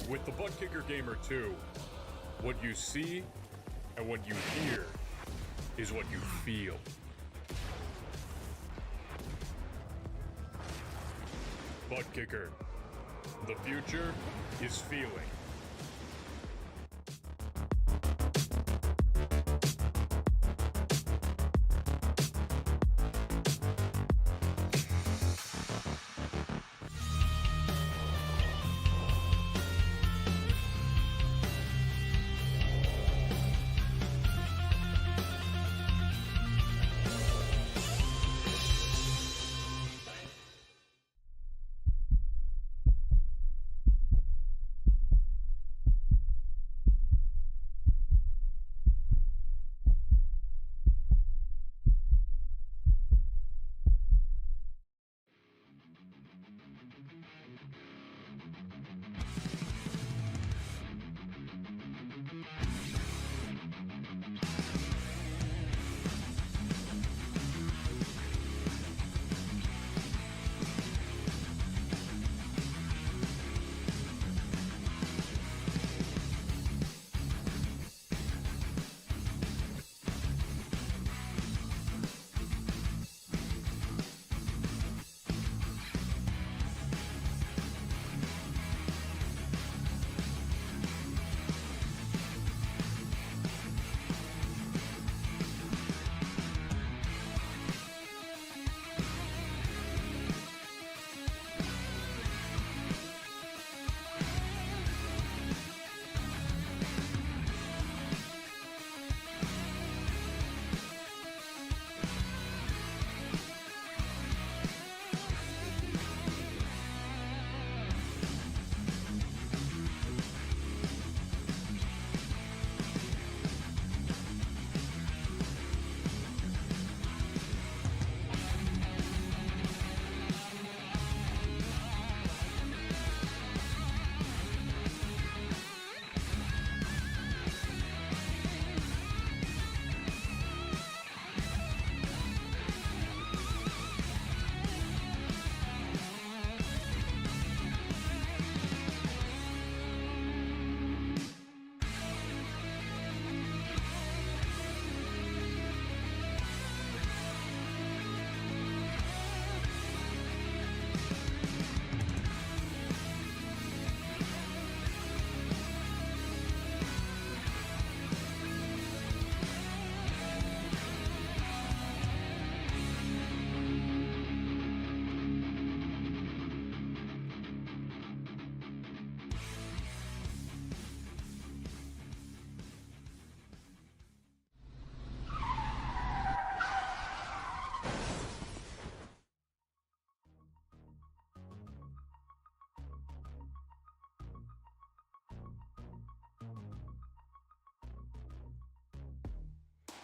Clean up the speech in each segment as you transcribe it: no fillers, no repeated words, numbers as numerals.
With the Butt Kicker Gamer 2, what you see and what you hear is what you feel. Butt Kicker. The future is feeling.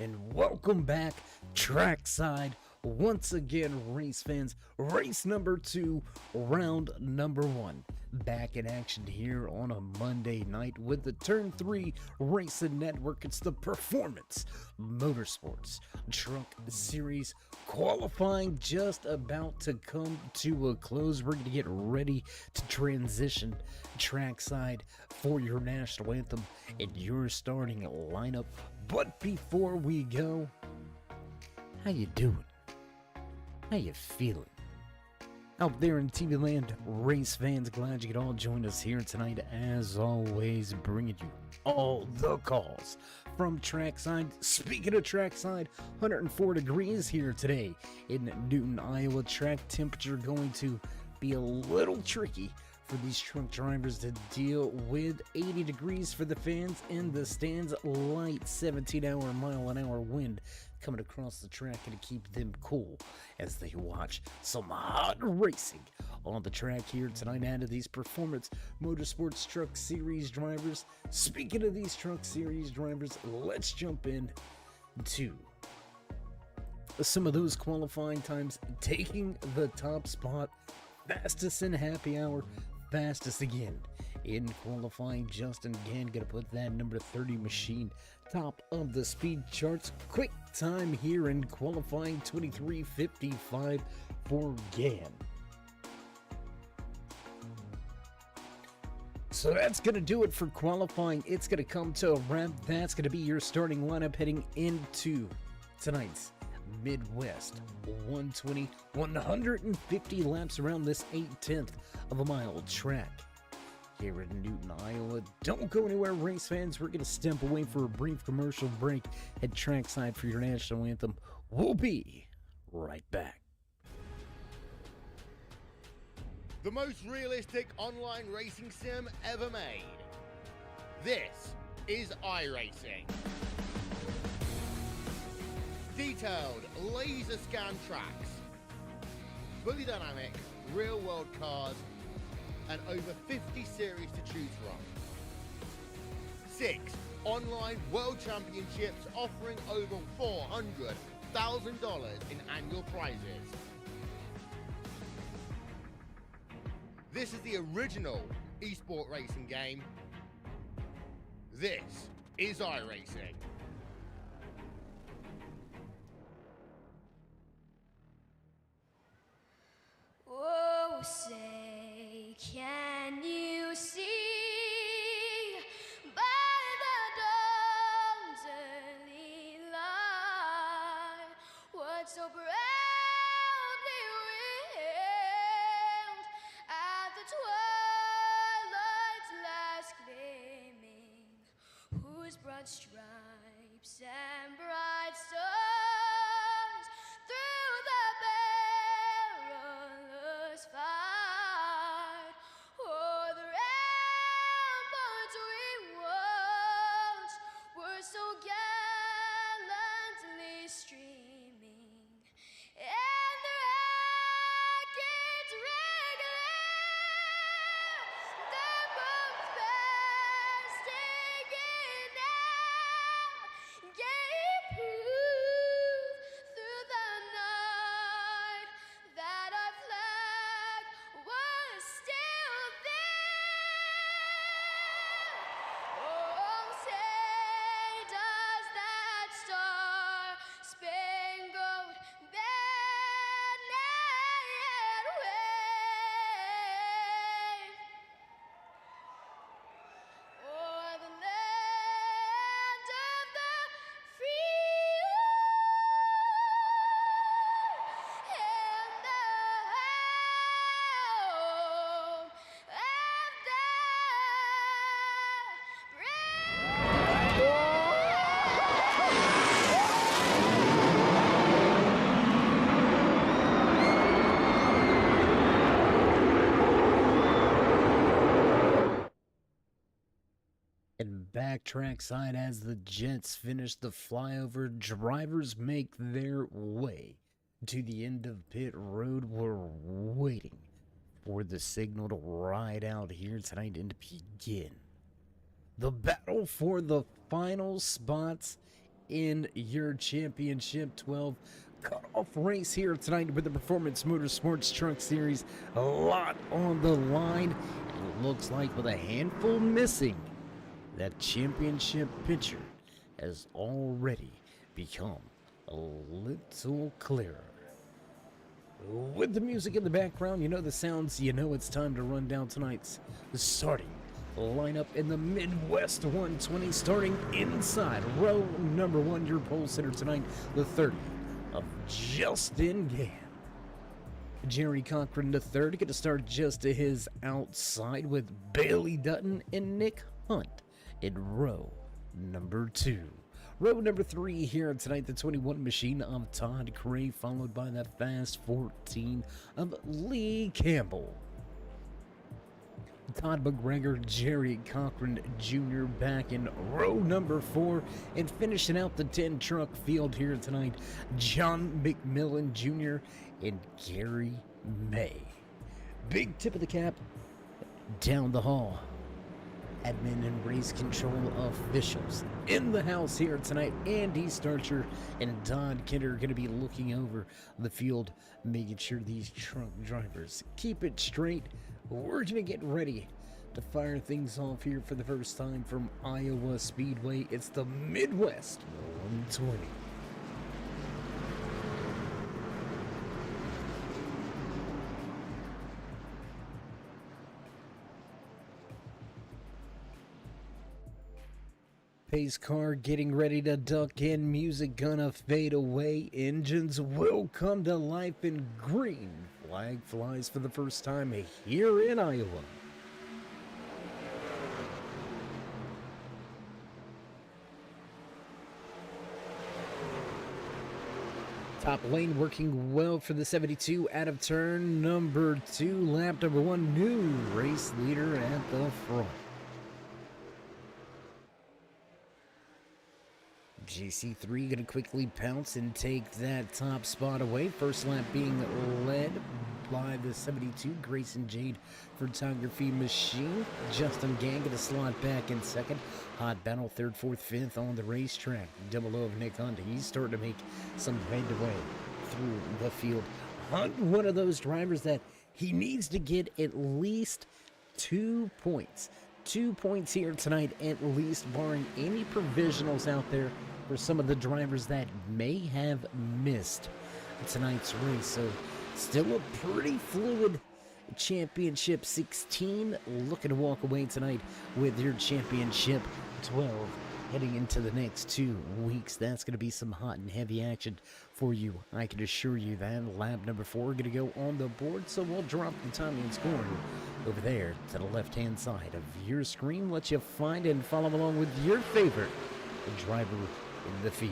And welcome back, trackside. Once again, race fans, race number 2, round number 1. Back in action here on a Monday night with the Turn 3 Racing Network. It's the Performance Motorsports Truck Series qualifying just about to come to a close. We're going to get ready to transition trackside for your national anthem and your starting lineup. But before we go, how you doing? How you feeling? Out there in TV land, race fans, glad you could all join us here tonight. As always, bringing you all the calls from trackside. Speaking of trackside, 104 degrees here today in Newton, Iowa. Track temperature going to be a little tricky for these truck drivers to deal with. 80 degrees for the fans in the stands. Light 17-hour mile-an-hour wind coming across the track to keep them cool as they watch some hot racing on the track here tonight. Out of these Performance Motorsports Truck Series drivers. Speaking of these Truck Series drivers, let's jump in to some of those qualifying times. Taking the top spot, fastest in happy hour, fastest again in qualifying. Justin Gann gonna put that number 30 machine top of the speed charts. Quick time here in qualifying, 23:55 for Gann. So that's going to do it for qualifying. It's going to come to a wrap. That's going to be your starting lineup heading into tonight's Midwest 120, 150 laps around this 8/10 of a mile track here in Newton, Iowa. Don't go anywhere, race fans. We're going to step away for a brief commercial break at trackside for your national anthem. We'll be right back. The most realistic online racing sim ever made. This is iRacing. Detailed laser scan tracks, fully dynamic real world cars, and over 50 series to choose from. 6 online world championships offering over $400,000 in annual prizes. This is the original esport racing game. This is iRacing. Oh, say, can you see by the dawn's early light what so proudly wailed at the twilight's last gleaming, whose broad stripes and bright stars through the perilous fight o'er the ramparts we watched were so gallantly streaming, and the rockets' red glare, the bombs bursting in air, gave proof through the night that our flag was still there. Oh, say does that star-spangled banner yet wave o'er the land of the free and the home of the And back trackside as the Jets finish the flyover, drivers make their way to the end of pit road. We're waiting for the signal to ride out here tonight and to begin the battle for the final spots in your championship 12 cutoff race here tonight with the Performance Motorsports Truck Series. A lot on the line. It looks like with a handful missing, that championship picture has already become a little clearer. With the music in the background, you know the sounds, you know it's time to run down tonight's starting lineup in the Midwest 120, starting inside row number 1, your pole sitter tonight, the 30 of Justin Gam. Jerry Cochran the third, get to start just to his outside with Bailey Dutton and Nick Hunt in row number 2. Row number 3 here tonight, the 21 machine of Todd Cray, followed by the fast 14 of Lee Campbell. Todd McGregor, Jerry Cochran Jr. back in row number 4, and finishing out the 10 truck field here tonight, John McMillan Jr. and Gary May. Big tip of the cap down the hall. Admin and race control officials in the house here tonight. Andy Starcher and Don Kidder are going to be looking over the field, making sure these truck drivers keep it straight. We're going to get ready to fire things off here for the first time from Iowa Speedway. It's the Midwest 120. Pace car getting ready to duck in, music gonna fade away, engines will come to life in green. Flag flies for the first time here in Iowa. Top lane working well for the 72 out of turn number 2, lap number 1, new race leader at the front. GC3 gonna quickly pounce and take that top spot away. First lap being led by the 72 Grayson Jade Photography Machine. Justin Gang gonna slot back in second. Hot battle, third, fourth, fifth on the racetrack. Double O of Nick Hunt. He's starting to make some headway through the field. Hunt, one of those drivers that he needs to get at least 2 points. 2 points here tonight, at least, barring any provisionals out there for some of the drivers that may have missed tonight's race. So still a pretty fluid championship 16, looking to walk away tonight with your championship 12 heading into the next 2 weeks. That's going to be some hot and heavy action for you, I can assure you that. Lap number 4 going to go on the board, so we'll drop the timing and scoring over there to the left hand side of your screen. Let you find and follow along with your favorite driver in the field.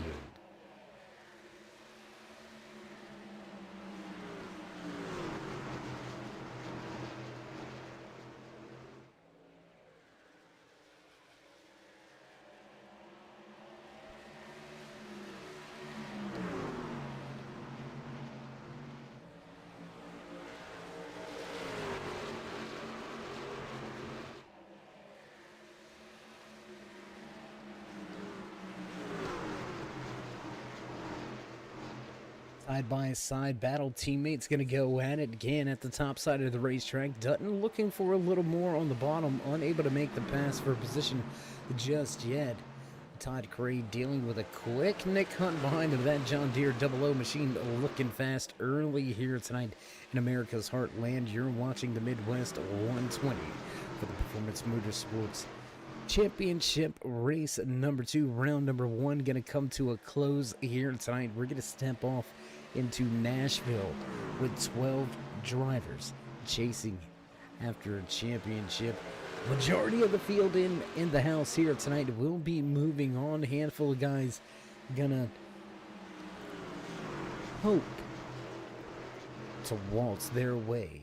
Side-by-side battle, teammates going to go at it again at the top side of the racetrack. Dutton looking for a little more on the bottom, unable to make the pass for position just yet. Todd Cray dealing with a quick Nick Hunt behind him. That John Deere Double O machine looking fast early here tonight in America's heartland. You're watching the Midwest 120 for the Performance Motorsports Championship race number 2. Round number 1 going to come to a close here tonight. We're going to step off into Nashville with 12 drivers chasing after a championship. Majority of the field in the house here tonight will be moving on. A handful of guys gonna hope to waltz their way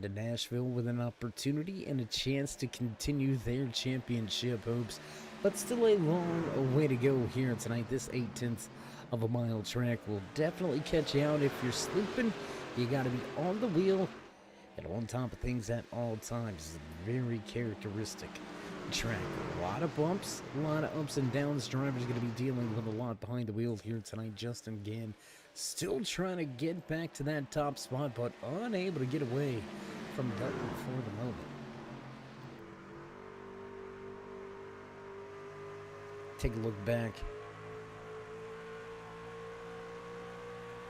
to Nashville with an opportunity and a chance to continue their championship hopes. But still a long way to go here tonight. This 8/10 of a mile track will definitely catch you out. If you're sleeping, you got to be on the wheel and on top of things at all times. It's a very characteristic track. A lot of bumps, a lot of ups and downs. Drivers going to be dealing with a lot behind the wheel here tonight. Justin Gann still trying to get back to that top spot, but unable to get away from Dutton for the moment. Take a look back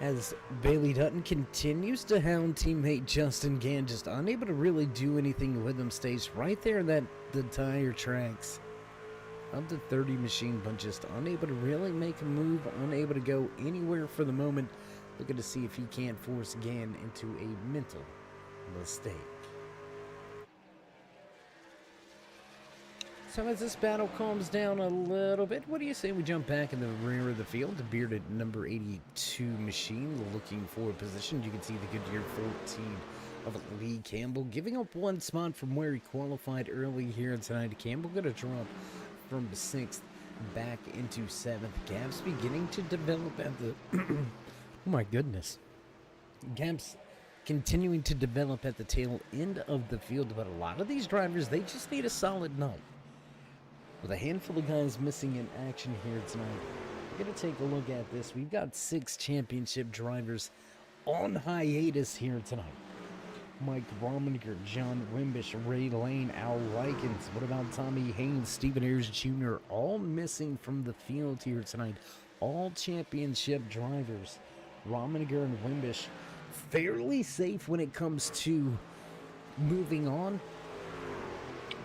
as Bailey Dutton continues to hound teammate Justin Gann, just unable to really do anything with him. Stays right there in the tire tracks of the 30 machine, but just unable to really make a move, unable to go anywhere for the moment. Looking to see if he can't force Gann into a mental mistake. So as this battle calms down a little bit, what do you say we jump back in the rear of the field? The bearded number 82 machine looking for a position. You can see the Goodyear 14 of Lee Campbell giving up 1 spot from where he qualified early here tonight. Campbell going to drop from 6th back into 7th. Gaps beginning to develop at the... oh my goodness. Gaps continuing to develop at the tail end of the field, but a lot of these drivers, they just need a solid night. With a handful of guys missing in action here tonight, we're going to take a look at this. We've got 6 championship drivers on hiatus here tonight. Mike Rominger, John Wimbish, Ray Lane, Al Likens. What about Tommy Haynes, Stephen Ayers Jr., all missing from the field here tonight. All championship drivers. Rominger and Wimbish fairly safe when it comes to moving on.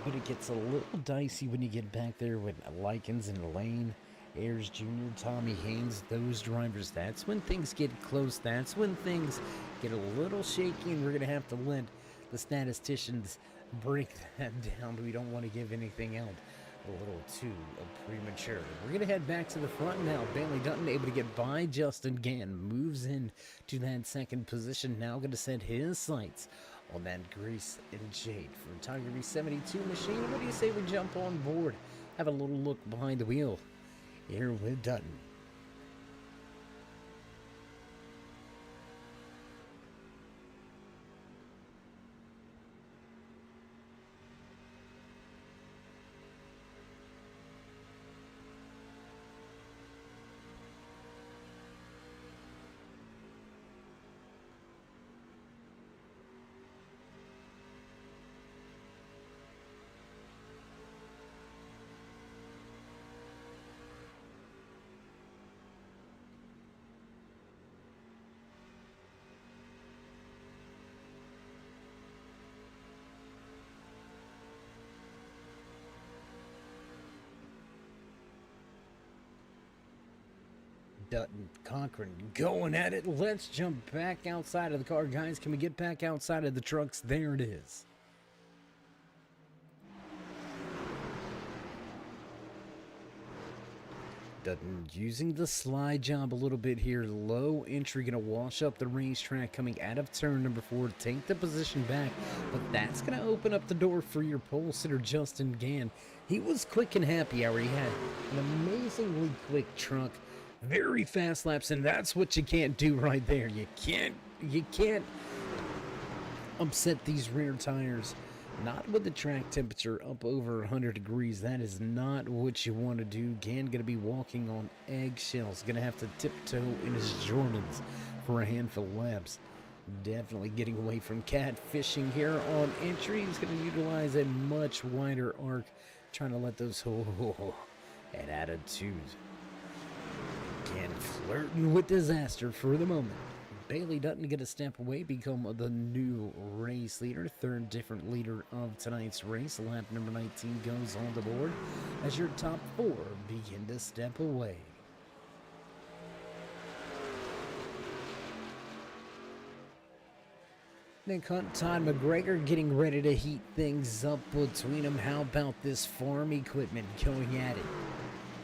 but it gets a little dicey when you get back there with Likens and Lane, Ayers Jr., Tommy Haynes, those drivers. That's when things get close. That's when things get a little shaky, and we're going to have to let the statisticians break that down. We don't want to give anything out a little too premature. We're going to head back to the front now. Bailey Dutton able to get by Justin Gann. Moves in to that second position. Now going to set his sights on that Grease and Jade for Tiger V72 machine. What do you say we jump on board? Have a little look behind the wheel here with Dutton. Dutton, Cochran going at it. Let's jump back outside of the car. Guys, can we get back outside of the trucks? There it is. Dutton using the slide job a little bit here. Low entry, going to wash up the racetrack coming out of turn number 4. Take the position back, but that's going to open up the door for your pole sitter, Justin Gann. He was quick and happy hour. He had an amazingly quick truck. Very fast laps, and that's what you can't do right there. You can't upset these rear tires. Not with the track temperature up over 100 degrees. That is not what you want to do. Gann going to be walking on eggshells. Going to have to tiptoe in his Jordans for a handful of laps. Definitely getting away from catfishing here on entry. He's going to utilize a much wider arc, trying to let those and attitudes. Gann flirting with disaster for the moment. Bailey Dutton get a step away, become the new race leader, third different leader of tonight's race. Lap number 19 goes on the board as your top 4 begin to step away. Nick Hunt, Todd McGregor getting ready to heat things up between them. How about this farm equipment going at it?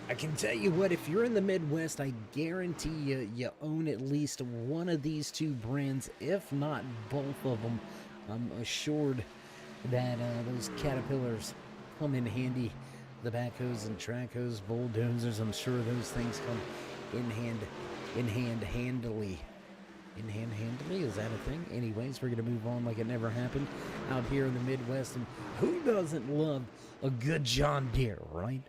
I can tell you what, if you're in the Midwest, I guarantee you own at least one of these two brands, if not both of them. I'm assured that those Caterpillars come in handy. The backhoes and track hose, bulldozers, I'm sure those things come in hand handily. In hand handily, is that a thing? Anyways, we're going to move on like it never happened out here in the Midwest. And who doesn't love a good John Deere, right?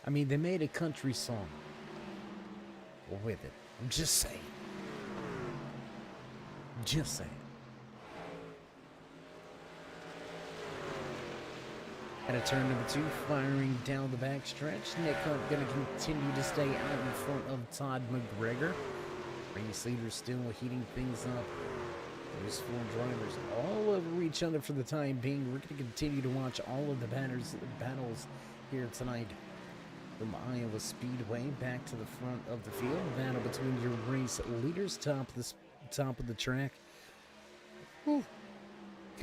I mean, they made a country song with it. I'm just saying. Just saying. At a turn number 2, firing down the backstretch. Nick Hunt going to continue to stay out in front of Todd McGregor. Race leaders still heating things up. There's 4 drivers all over each other for the time being. We're going to continue to watch all of the battles here tonight. From Iowa Speedway back to the front of the field. Battle between your race leaders, top of the track. Whew.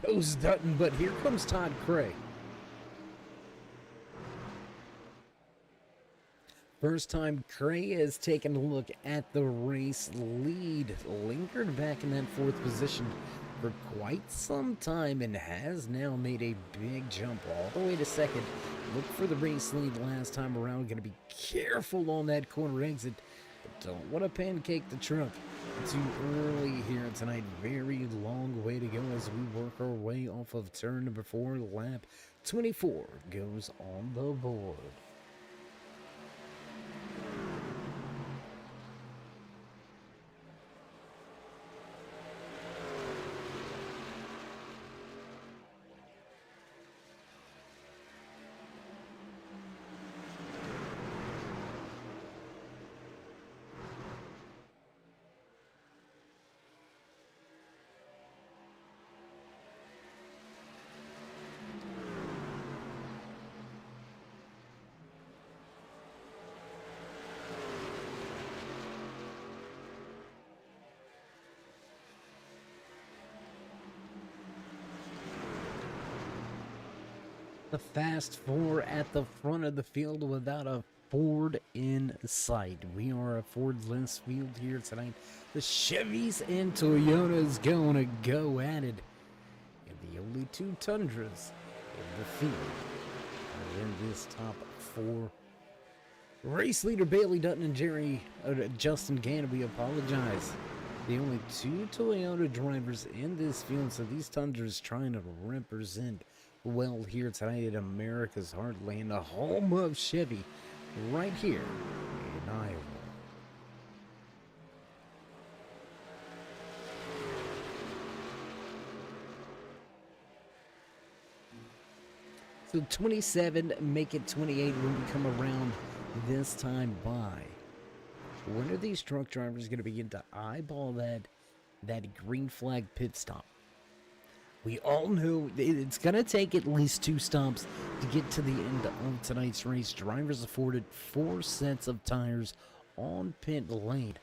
Goes Dutton, but here comes Todd Cray. First time Cray has taken a look at the race lead. Lingered back in that 4th position for quite some time and has now made a big jump all the way to 2nd. Look for the race lead last time around. Going to be careful on that corner exit. But don't want to pancake the truck too early here tonight. Very long way to go as we work our way off of turn number 4. Lap 24 goes on the board. the Fast Four at the front of the field without a Ford in sight. We are a Ford-less field here tonight. The Chevys and Toyotas going to go at it. And the only two Tundras in the field are in this top four. Race leader Bailey Dutton and Justin Gannon, we apologize. The only two Toyota drivers in this field, so these Tundras trying to represent well here tonight in America's heartland, the home of Chevy, right here in Iowa. So 27, make it 28 when we come around this time by. When are these truck drivers going to begin to eyeball that green flag pit stop? We all know it's going to take at least 2 stops to get to the end of tonight's race. Drivers afforded 4 sets of tires on pit lane.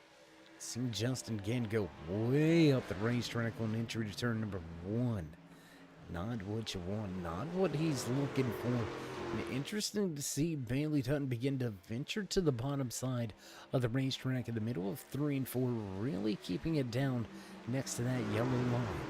Seen Justin again go way up the racetrack on entry to turn number 1. Not what you want, not what he's looking for. And interesting to see Bailey Dutton begin to venture to the bottom side of the racetrack in the middle of 3 and 4, really keeping it down next to that yellow line.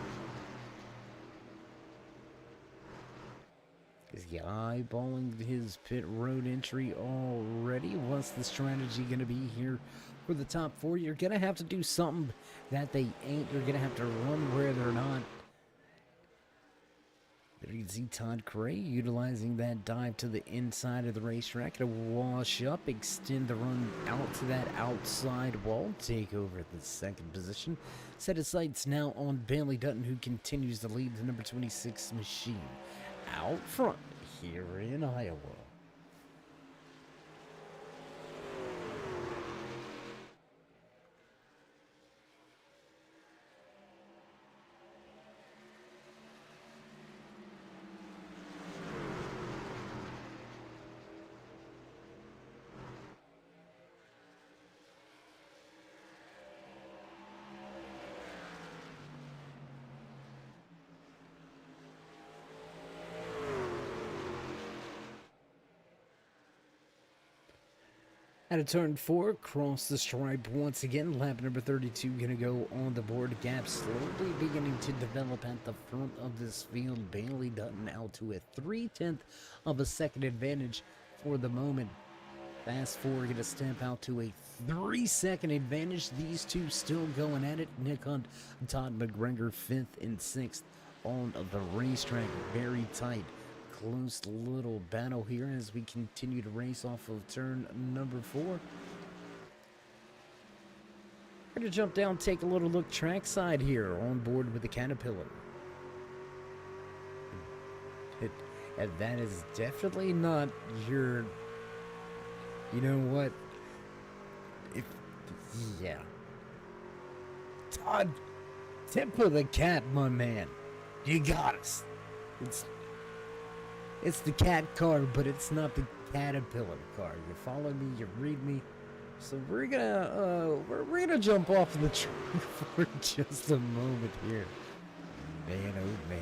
Is he eyeballing his pit road entry already? What's the strategy going to be here for the top 4? You're going to have to do something that they ain't. You're going to have to run where they're not. There you can see Todd Cray utilizing that dive to the inside of the racetrack to wash up, extend the run out to that outside wall, take over the second position. Set his sights now on Bailey Dutton, who continues to lead the number 26 machine out front here in Iowa. At a turn 4, cross the stripe once again. Lap number 32 going to go on the board. Gap slowly beginning to develop at the front of this field. Bailey Dutton out to a 3/10 of a second advantage for the moment. Fast 4 going to step out to a 3-second advantage. These two still going at it. Nick Hunt, Todd McGregor 5th and 6th on the racetrack. Very tight. Close little battle here as we continue to race off of turn number 4. We're going to jump down, take a little look trackside here on board with the Caterpillar. And that is definitely not your, you know what, yeah. Todd, tip of the cap, my man. You got us. It's the cat car, but it's not the Caterpillar car. You follow me, you read me. So we're gonna jump off the truck for just a moment here. Man, oh man.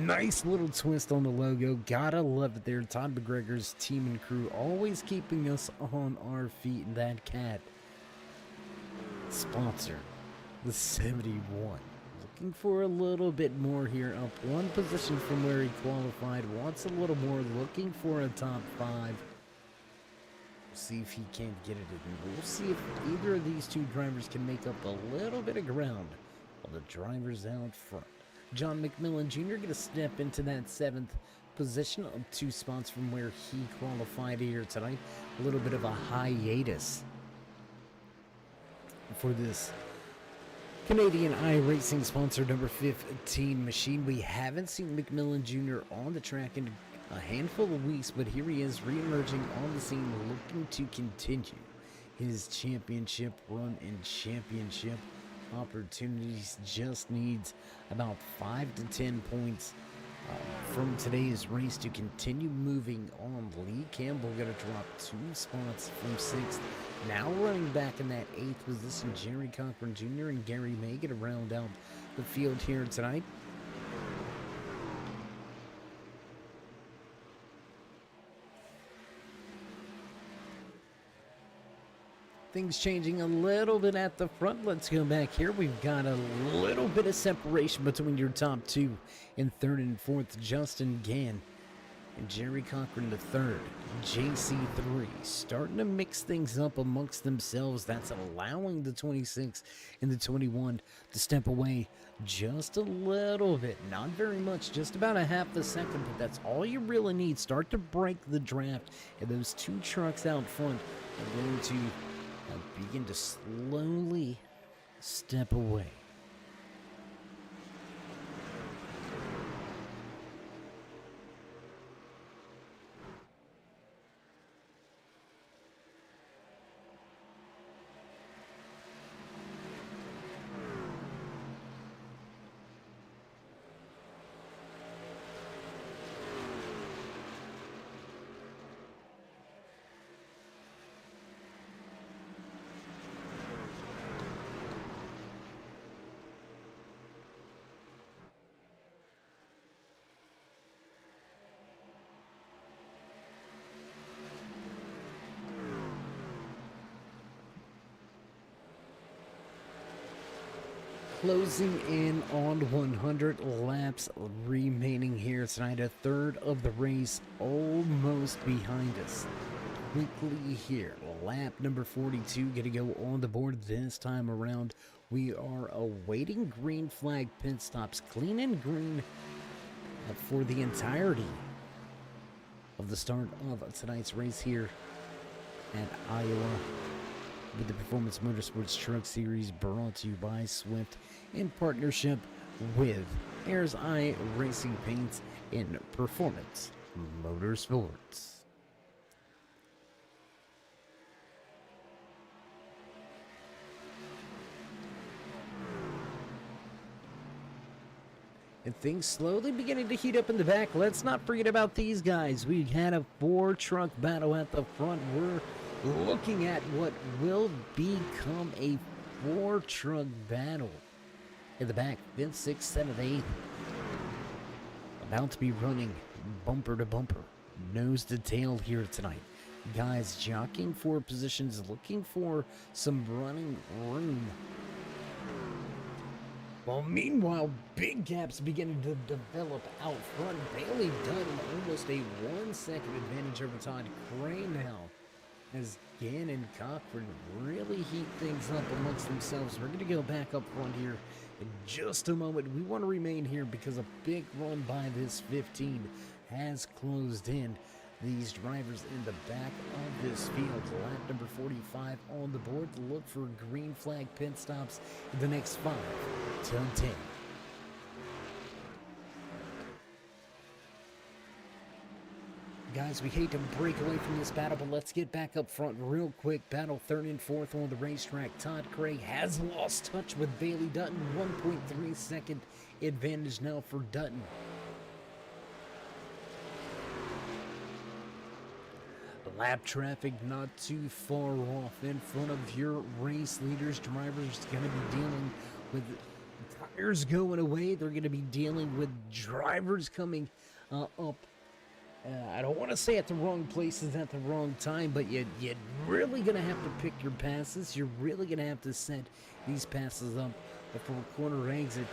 Nice little twist on the logo. Gotta love it there. Todd McGregor's team and crew always keeping us on our feet. And that cat sponsor, the 71. Looking for a little bit more here. Up 1 position from where he qualified. Wants a little more. Looking for a top 5. We'll see if he can't get it in. We'll see if either of these two drivers can make up a little bit of ground while the drivers out front. John McMillan Jr. going to step into that 7th position, up 2 spots from where he qualified here tonight. A little bit of a hiatus for this Canadian iRacing sponsor number 15 machine. We haven't seen McMillan Jr. on the track in a handful of weeks, but here he is re-emerging on the scene, looking to continue his championship run and championship opportunities. Just needs about 5 to 10 points from today's race to continue moving on. Lee Campbell going to drop 2 spots from 6th. Now running back in that 8th position, Jerry Cochran Jr. and Gary May going to round out the field here tonight. Things changing a little bit at the front. Let's go back here. We've got a little bit of separation between your top two in third and fourth. Justin Gann and Jerry Cochran the third. JC3 starting to mix things up amongst themselves. That's allowing the 26 and the 21 to step away just a little bit. Not very much, just about a half a second, but that's all you really need. Start to break the draft, and those two trucks out front are going to begin to slowly step away. Closing in on 100 laps remaining here tonight. A third of the race almost behind us. Quickly here, lap number 42 going to go on the board this time around. We are awaiting green flag pit stops, clean and green for the entirety of the start of tonight's race here at Iowa, with the Performance Motorsports Truck Series brought to you by Swift in partnership with Ayers Eye Racing Paints in Performance Motorsports. And things slowly beginning to heat up in the back. Let's not forget about these guys. We had a 4-truck battle at the front. We're looking at what will become a 4-truck battle in the back. 5th, 6th, 7th, 8th. About to be running bumper to bumper, nose to tail here tonight. Guys jockeying for positions, looking for some running room. Well, meanwhile, big gaps beginning to develop out front. Bailey Dutton almost a 1-second advantage over Todd Gray now, as Gann and Cochran really heat things up amongst themselves. We're going to go back up front here in just a moment. We want to remain here because a big run by this 15 has closed in these drivers in the back of this field. Lap number 45 on the board. Look for green flag pit stops in the next 5 to 10. Guys, we hate to break away from this battle, but let's get back up front real quick. Battle 3rd and 4th on the racetrack. Todd Gray has lost touch with Bailey Dutton. 1.3 second advantage now for Dutton. Lap traffic not too far off in front of your race leaders. Drivers going to be dealing with tires going away. They're going to be dealing with drivers coming up. I don't want to say at the wrong places at the wrong time, but you're really going to have to pick your passes. You're really going to have to set these passes up for a corner exit,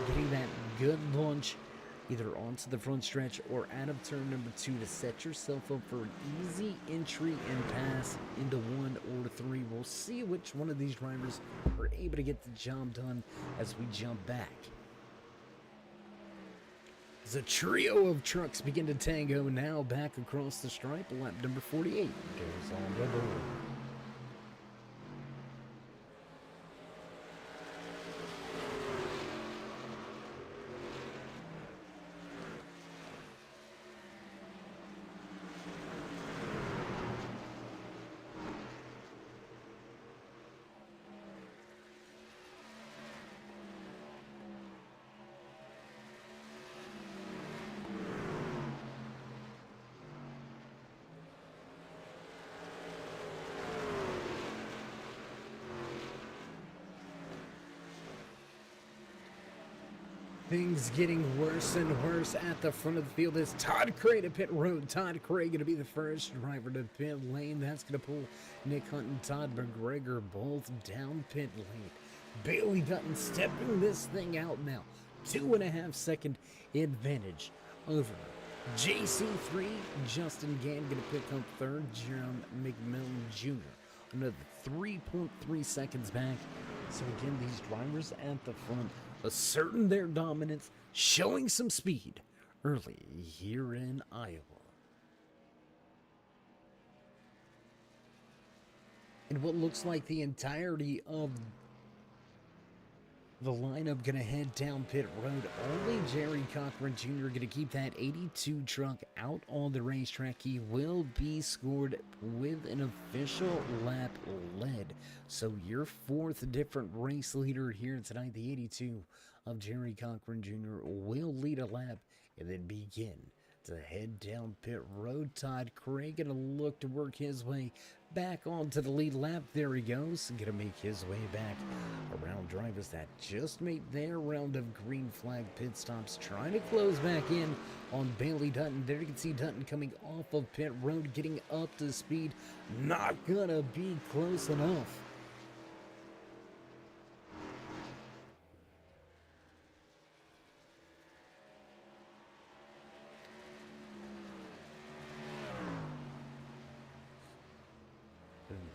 getting that good launch either onto the front stretch or out of turn number 2 to set yourself up for an easy entry and pass into 1 or 3. We'll see which one of these drivers are able to get the job done as we jump back. As a trio of trucks begin to tango now back across the stripe. Lap number 48 goes on the board. Things getting worse and worse at the front of the field as Todd Cray to pit road. Todd Cray going to be the first driver to pit lane. That's going to pull Nick Hunt and Todd McGregor both down pit lane. Bailey Dutton stepping this thing out now. 2.5 second advantage over JC3. Justin Gann going to pick up third. John McMillan Jr. another 3.3 seconds back. So again, these drivers at the front asserting their dominance, showing some speed early here in Iowa. And what looks like the entirety of the lineup gonna head down pit road. Only Jerry Cochran Jr. gonna keep that 82 truck out on the racetrack. He will be scored with an official lap led. So your fourth different race leader here tonight, the 82 of Jerry Cochran Jr. will lead a lap and then begin to head down pit road. Todd Cray gonna look to work his way back onto the lead lap. There he goes. Gonna make his way back around drivers that just made their round of green flag pit stops, trying to close back in on Bailey Dutton. There you can see Dutton coming off of pit road, getting up to speed. Not gonna be close enough.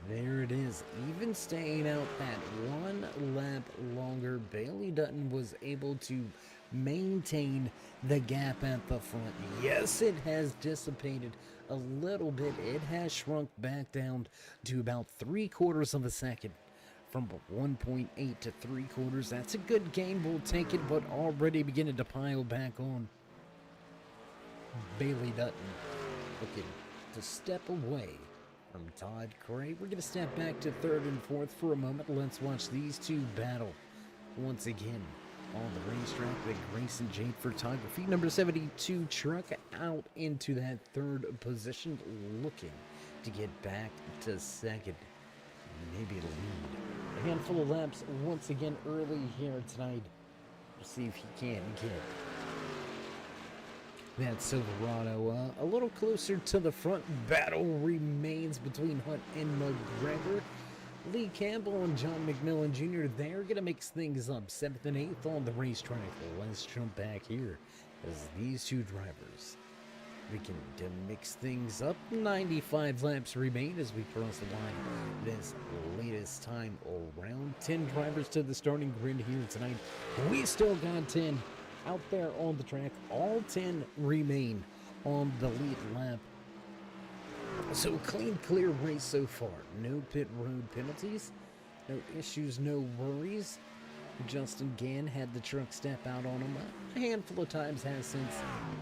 There it is, even staying out that one lap longer. Bailey Dutton was able to maintain the gap at the front. Yes, it has dissipated a little bit. It has shrunk back down to about 3/4 of a second. From 1.8 to 3/4. That's a good gain. We'll take it, but already beginning to pile back on. Bailey Dutton looking to step away from Todd Cray. We're going to step back to third and fourth for a moment. Let's watch these two battle once again on the racetrack. The Grayson Jade Photography number 72 truck out into that third position, looking to get back to second, maybe the lead. A handful of laps once again early here tonight. We'll see if he can get that Silverado a little closer to the front. Battle remains between Hunt and McGregor. Lee Campbell and John McMillan Jr. They're going to mix things up. 7th and 8th on the racetrack. Let's jump back here as these two drivers begin to mix things up. 95 laps remain as we cross the line this latest time around. 10 drivers to the starting grid here tonight. We still got 10 out there on the track. All 10 remain on the lead lap. So clean, clear race so far. No pit road penalties, no issues, no worries. Justin Gann had the truck step out on him a handful of times, has since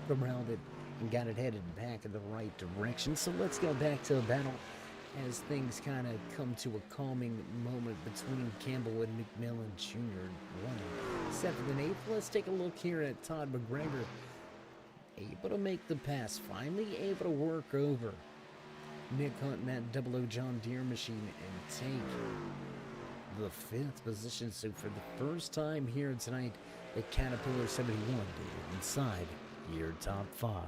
corralled it and got it headed back in the right direction. So let's go back to the battle as things kind of come to a calming moment between Campbell and McMillan Jr. running 7th and 8th. Let's take a look here at Todd McGregor. Able to make the pass, finally able to work over Nick Hunt in that 00 John Deere machine and take the 5th position. So for the first time here tonight, the Caterpillar 71 inside your top 5.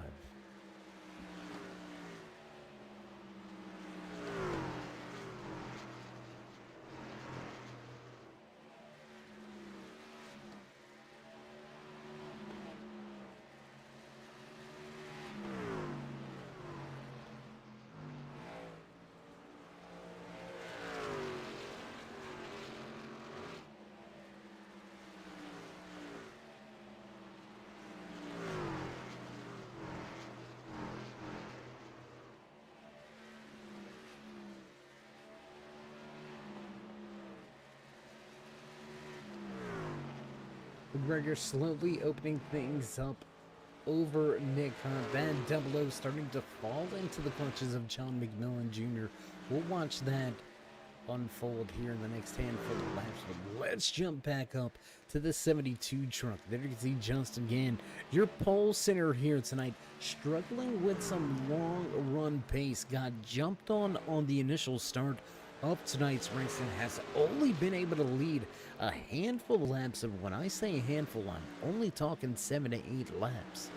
McGregor slowly opening things up over Nick Hunt. That 00 starting to fall into the clutches of John McMillan Jr. We'll watch that unfold here in the next handful of laps. But let's jump back up to the 72 truck. There you can see Justin Gann, your pole center here tonight, struggling with some long run pace. Got jumped on the initial start of tonight's racing has only been able to lead a handful of laps, and when I say a handful, I'm only talking 7 to 8 laps.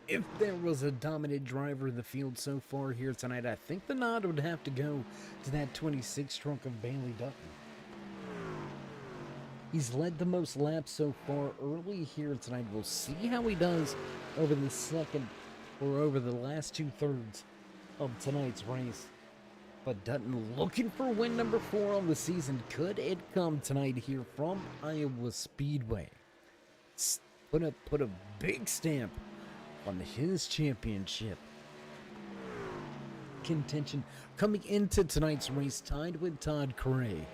If there was a dominant driver in the field so far here tonight, I think the nod would have to go to that 26 truck of Bailey Dutton. He's led the most laps so far early here tonight. We'll see how he does over the second or over the last 2/3 of tonight's race. But Dutton looking for win number 4 on the season. Could it come tonight here from Iowa Speedway? Put a big stamp on his championship contention. Coming into tonight's race, tied with Todd Cray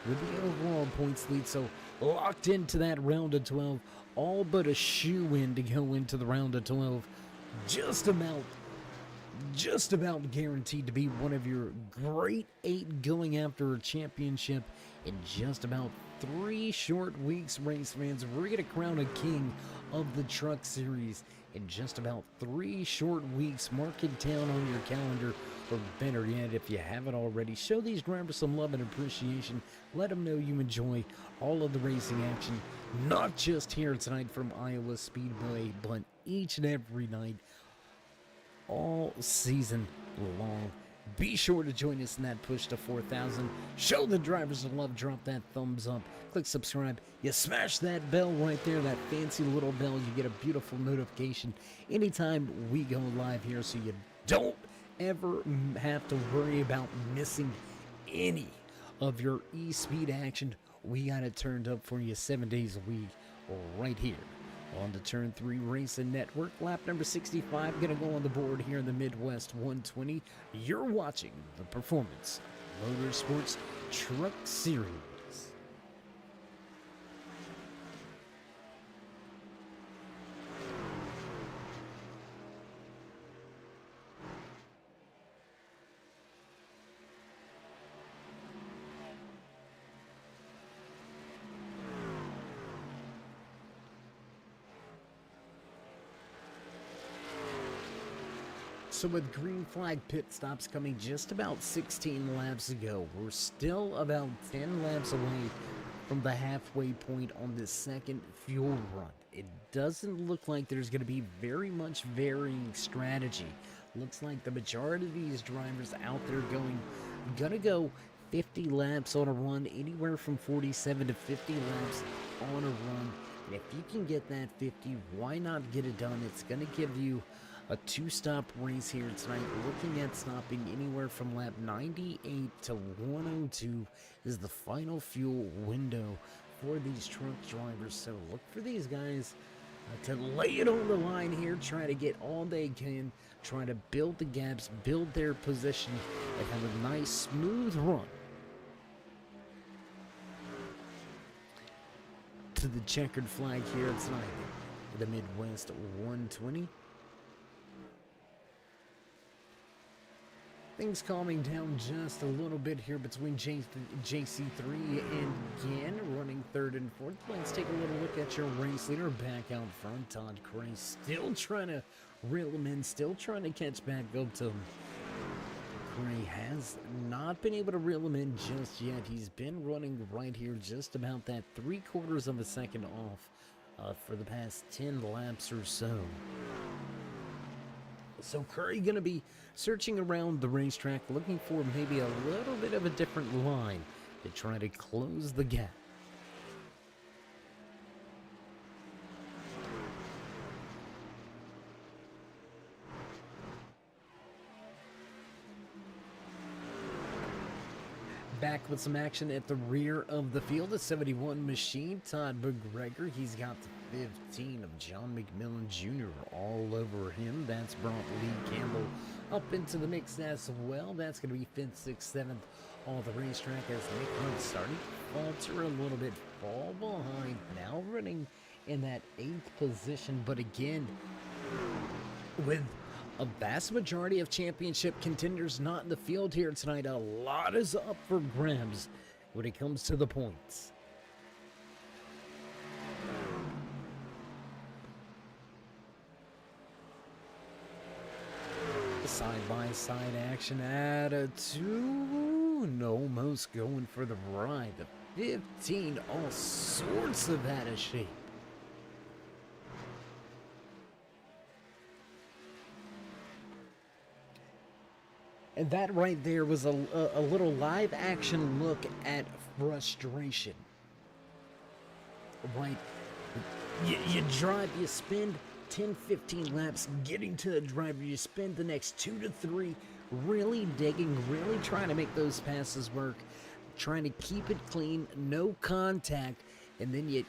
with the overall points lead, so locked into that round of 12, all but a shoe-in to go into the round of 12. Just about guaranteed to be one of your great 8 going after a championship in just about 3 short weeks, race fans. We're going to crown a king of the truck series in just about 3 short weeks. Mark it down on your calendar, or better yet, if you haven't already, show these drivers some love and appreciation. Let them know you enjoy all of the racing action, not just here tonight from Iowa Speedway, but each and every night, all season long. Be sure to join us in that push to 4,000. Show the drivers some love. Drop that thumbs up. Click subscribe. You smash that bell right there, that fancy little bell. You get a beautiful notification anytime we go live here, so you don't ever have to worry about missing any of your e-speed action. We got it turned up for you 7 days a week right here on the Turn 3 Racing Network. Lap number 65 gonna go on the board here in the Midwest 120. You're watching the Performance Motorsports Truck Series. So with green flag pit stops coming just about 16 laps ago, we're still about 10 laps away from the halfway point on this second fuel run. It doesn't look like there's going to be very much varying strategy. Looks like the majority of these drivers out there gonna go 50 laps on a run, anywhere from 47 to 50 laps on a run. And if you can get that 50, why not get it done? It's going to give you a 2-stop race here tonight. Looking at stopping anywhere from lap 98 to 102 is the final fuel window for these truck drivers. So look for these guys to lay it on the line here, try to get all they can, try to build the gaps, build their position, and have a nice smooth run to the checkered flag here tonight, the Midwest 120. Things calming down just a little bit here between JC3 and Gann running 3rd and 4th. Let's take a little look at your race leader back out front. Todd Cray still trying to reel him in, still trying to catch back up to him. Cray has not been able to reel him in just yet. He's been running right here just about that 3/4 of a second off for the past 10 laps or so. So Curry going to be searching around the racetrack, looking for maybe a little bit of a different line to try to close the gap. Back with some action at the rear of the field, the 71 machine, Todd McGregor. He's got the 15 of John McMillan Jr. all over him. That's brought Lee Campbell up into the mix as well. That's going to be 5th, 6th, 7th on the racetrack as Nick Hunt starting to falter a little bit, fall behind. Now running in that 8th position, but again, with a vast majority of championship contenders not in the field here tonight, a lot is up for grabs when it comes to the points. Side-by-side action at a 2. And almost going for the ride. The 15, all sorts of out of shape. And that right there was a little live action look at frustration. Right? You drive, you spend 10, 15 laps getting to the driver. You spend the next 2 to 3 really digging, really trying to make those passes work, trying to keep it clean, no contact, and then you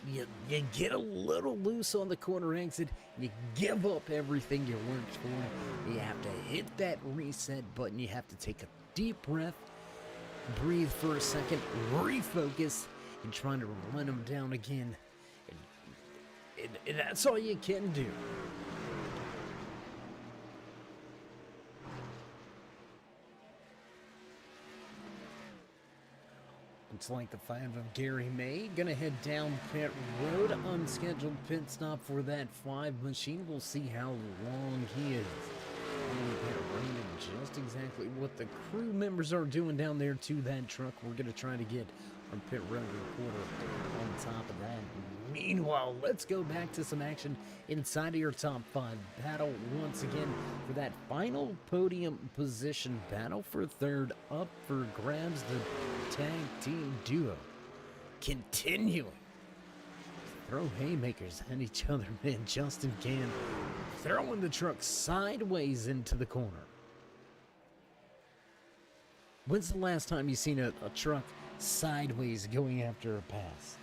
get a little loose on the corner exit, you give up everything you worked for. You have to hit that reset button, you have to take a deep breath, breathe for a second, refocus, and try to run them down again. And that's all you can do. It's like the 5 of Gary May gonna head down pit road. Unscheduled pit stop for that 5 machine. We'll see how long he is on pit road and just exactly what the crew members are doing down there to that truck. We're gonna try to get our pit road reporter on top of that. Meanwhile, let's go back to some action inside of your top 5 battle once again for that final podium position. Battle for third, up for grabs, the tag team duo continuing to throw haymakers at each other. Man, Justin Gann throwing the truck sideways into the corner. When's the last time you seen a truck sideways going after a pass?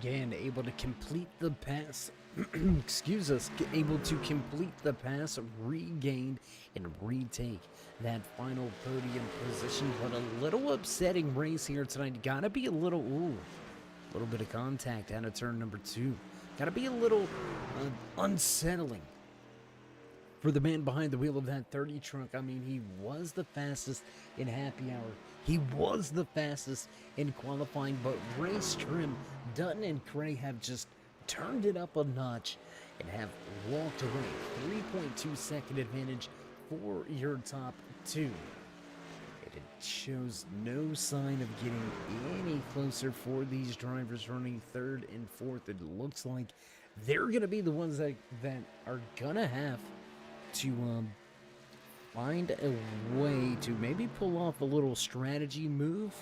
Again, able to complete the pass, excuse us, able to complete the pass, regain and retake that final podium position. But a little upsetting race here tonight. Gotta be a little bit of contact out of turn number 2. Gotta be a little unsettling for the man behind the wheel of that 30 truck. I mean, he was the fastest in happy hour. He was the fastest in qualifying, but race trim, Dutton and Cray have just turned it up a notch and have walked away. 3.2 second advantage for your top 2. And it shows no sign of getting any closer for these drivers running 3rd and 4th. It looks like they're going to be the ones that are going to have to find a way to maybe pull off a little strategy move.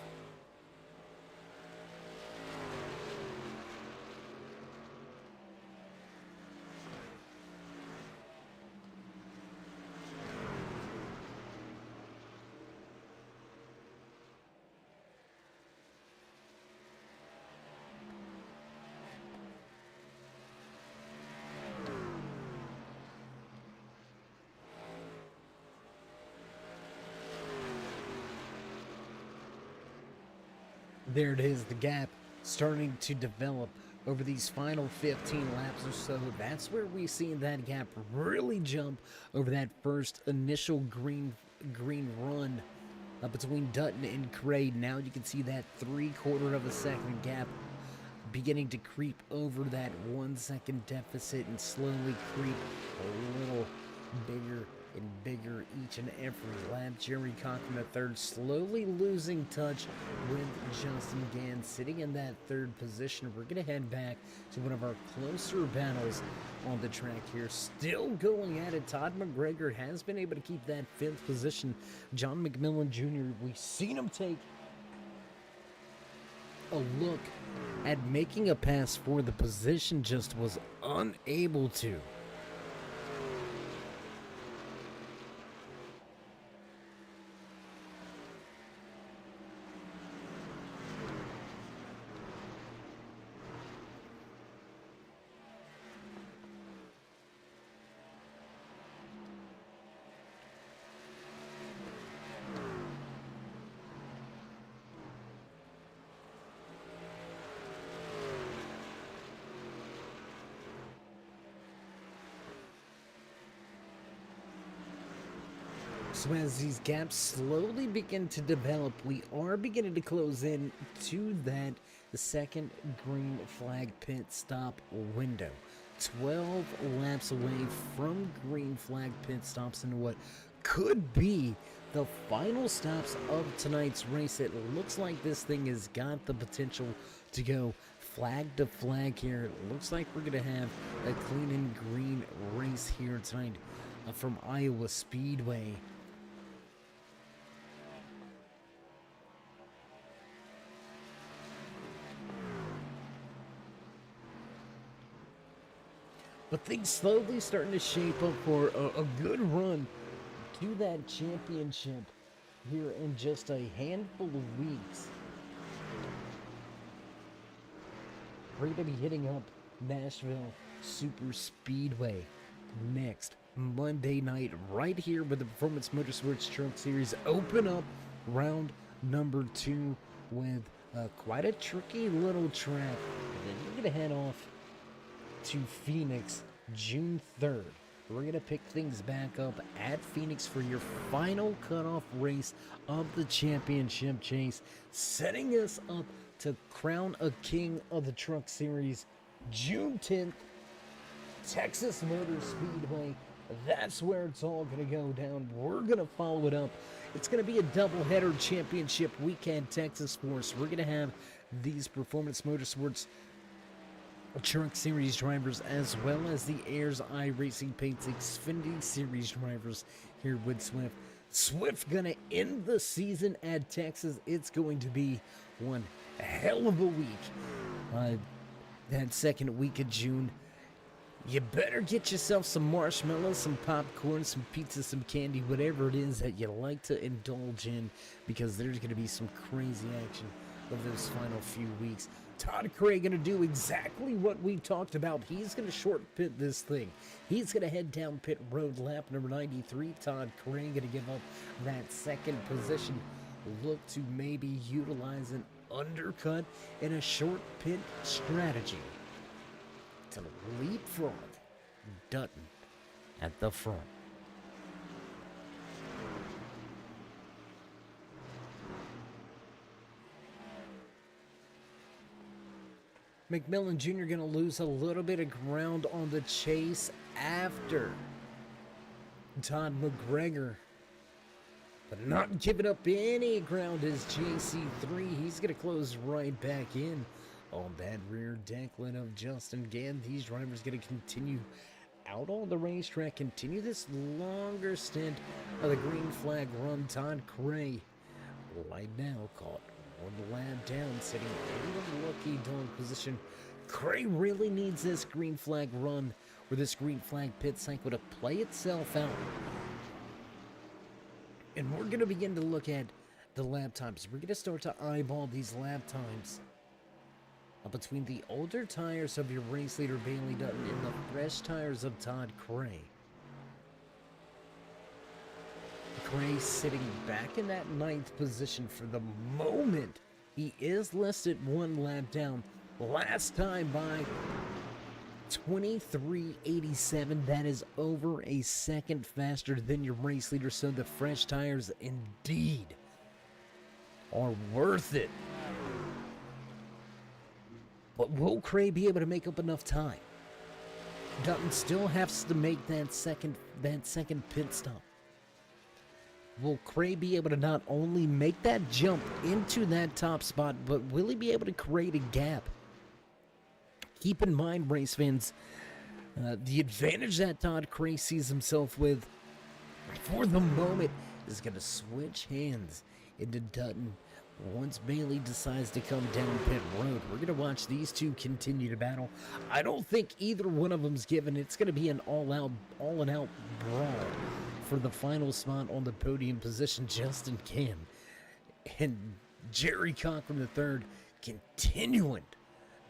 There it is, the gap starting to develop over these final 15 laps or so. That's where we see that gap really jump over that first initial green run between Dutton and Cray. Now you can see that 3/4 of a second gap beginning to creep over that 1 second deficit and slowly creep a little bigger and bigger each and every lap. Jerry Cochran III slowly losing touch with Justin Gann, sitting in that 3rd position. We're going to head back to one of our closer battles on the track here. Still going at it. Todd McGregor has been able to keep that 5th position. John McMillan Jr., we've seen him take a look at making a pass for the position, just was unable to. So as these gaps slowly begin to develop, we are beginning to close in to that second green flag pit stop window. 12 laps away from green flag pit stops in what could be the final stops of tonight's race. It looks like this thing has got the potential to go flag to flag here. It looks like we're going to have a clean and green race here tonight from Iowa Speedway. But things slowly starting to shape up for a good run to that championship here in just a handful of weeks. We're going to be hitting up Nashville Super Speedway next Monday night right here with the Performance Motorsports Truck Series. Open up round number 2 with quite a tricky little track. And then you're going to head off to Phoenix June 3rd. We're going to pick things back up at Phoenix for your final cutoff race of the championship chase, setting us up to crown a king of the Truck Series June 10th, Texas Motor Speedway. That's where it's all going to go down. We're going to follow it up. It's going to be a doubleheader championship weekend Texas for us. We're going to have these Performance Motorsports Truck Series drivers as well as the Ayers iRacing Paints Xfinity Series drivers here with Swift. Swift gonna end the season at Texas. It's going to be one hell of a week. That second week of June. You better get yourself some marshmallows, some popcorn, some pizza, some candy, whatever it is that you like to indulge in, because there's going to be some crazy action of those final few weeks. Todd Cray going to do exactly what we talked about. He's going to short pit this thing. He's going to head down pit road lap number 93. Todd Cray going to give up that second position. Look to maybe utilize an undercut in a short pit strategy to leapfrog Dutton at the front. McMillan Jr. going to lose a little bit of ground on the chase after Todd McGregor, but not giving up any ground as JC3. He's going to close right back in on that rear decklet of Justin Gann. These drivers going to continue out on the racetrack, continue this longer stint of the green flag run. Todd Cray right now caught one lap down, sitting in the lucky dog position. Cray really needs this green flag run or this green flag pit cycle to play itself out. And we're going to begin to look at the lap times. We're going to start to eyeball these lap times between the older tires of your race leader Bailey Dutton and the fresh tires of Todd Cray. Cray sitting back in that 9th position for the moment. He is listed one lap down Last time by 23.87. That is over a second faster than your race leader. So the fresh tires indeed are worth it. But will Cray be able to make up enough time? Dutton still has to make that second pit stop. Will Cray be able to not only make that jump into that top spot, but will he be able to create a gap? Keep in mind, race fans, the advantage that Todd Cray sees himself with for the moment is going to switch hands into Dutton once Bailey decides to come down pit road. We're going to watch these two continue to battle. I don't think either one of them's given. It's going to be an all-out brawl for the final spot on the podium position. Justin Kim and Jerry Cochran III continuing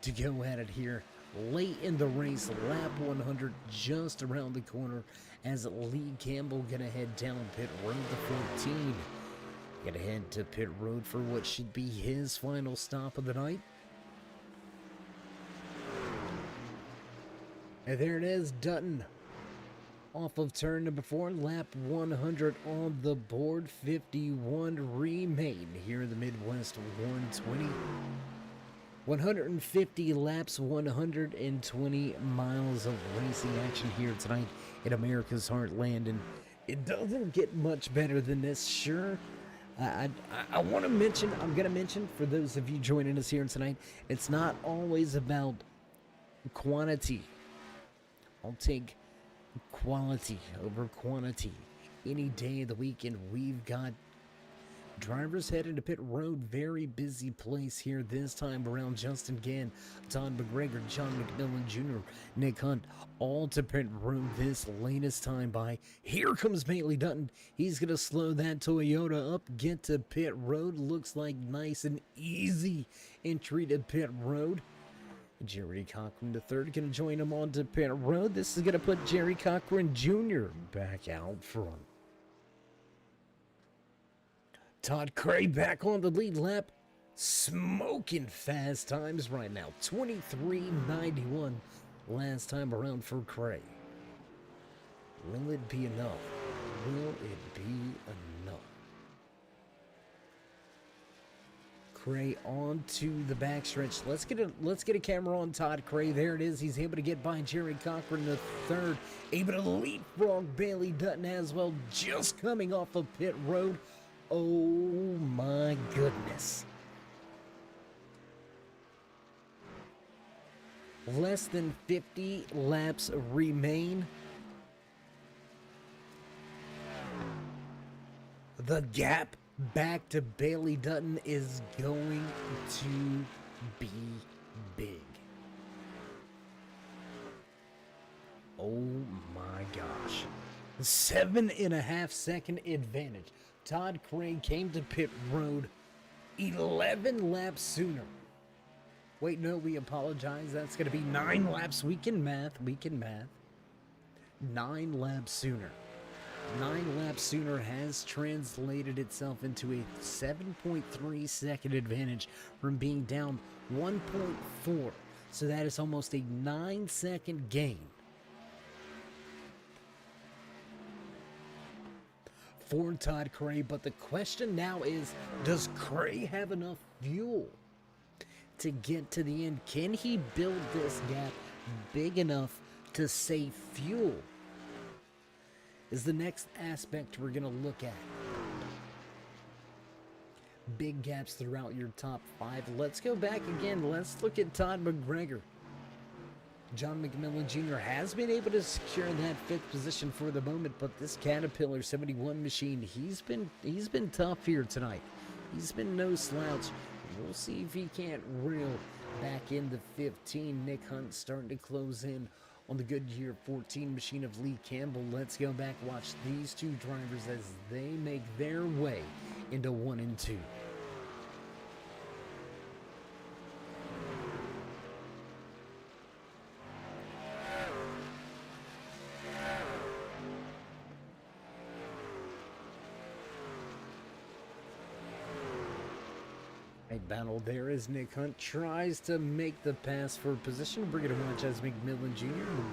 to go at it here late in the race. Lap 100 just around the corner as Lee Campbell gonna head down pit road to 14. Gonna head to pit road for what should be his final stop of the night. And there it is, Dutton off of turn number 4, lap 100 on the board. 51 remain here in the Midwest 120. 150 laps, 120 miles of racing action here tonight in America's heartland, and it doesn't get much better than this. Sure, I want to mention, I'm going to mention for those of you joining us here tonight, it's not always about quantity. I'll take quality over quantity any day of the week, and we've got drivers headed to pit road. Very busy place here this time around. Justin Gann, Todd McGregor, John McMillan Jr., Nick Hunt, all to pit road this latest time by. Here comes Bailey Dutton. He's going to slow that Toyota up, get to pit road. Looks like nice and easy entry to pit road. Jerry Cochran III going to join him on to pit road. This is going to put Jerry Cochran Jr. back out front. Todd Cray back on the lead lap, smoking fast times right now. 23.91 last time around for Cray. Will it be enough? Will it be enough? Cray on to the backstretch. Let's get a camera on Todd Cray. There it is. He's able to get by Jerry Cochran III. Able to leapfrog Bailey Dutton as well, just coming off of pit road. Oh my goodness. Less than 50 laps remain. The gap back to Bailey Dutton is going to be big. Oh my gosh. 7.5 second advantage. Todd Cray came to pit road 11 laps sooner. Wait, no, we apologize. That's going to be 9 laps. We can math. 9 laps sooner. 9 laps sooner has translated itself into a 7.3 second advantage from being down 1.4. So that is almost a 9-second gain for Todd Cray. But the question now is, does Cray have enough fuel to get to the end? Can he build this gap big enough to save fuel? Is the next aspect we're going to look at. Big gaps throughout your top 5. Let's go back again. Let's look at Todd McGregor. John McMillan Jr. has been able to secure that 5th position for the moment, but this Caterpillar 71 machine, he's been tough here tonight. He's been no slouch. We'll see if he can't reel back in the 15. Nick Hunt starting to close in on the Goodyear 14 machine of Lee Campbell. Let's go back, watch these two drivers as they make their way into 1 and 2. A battle there as Nick Hunt tries to make the pass for position. We're going to watch as McMillan Jr.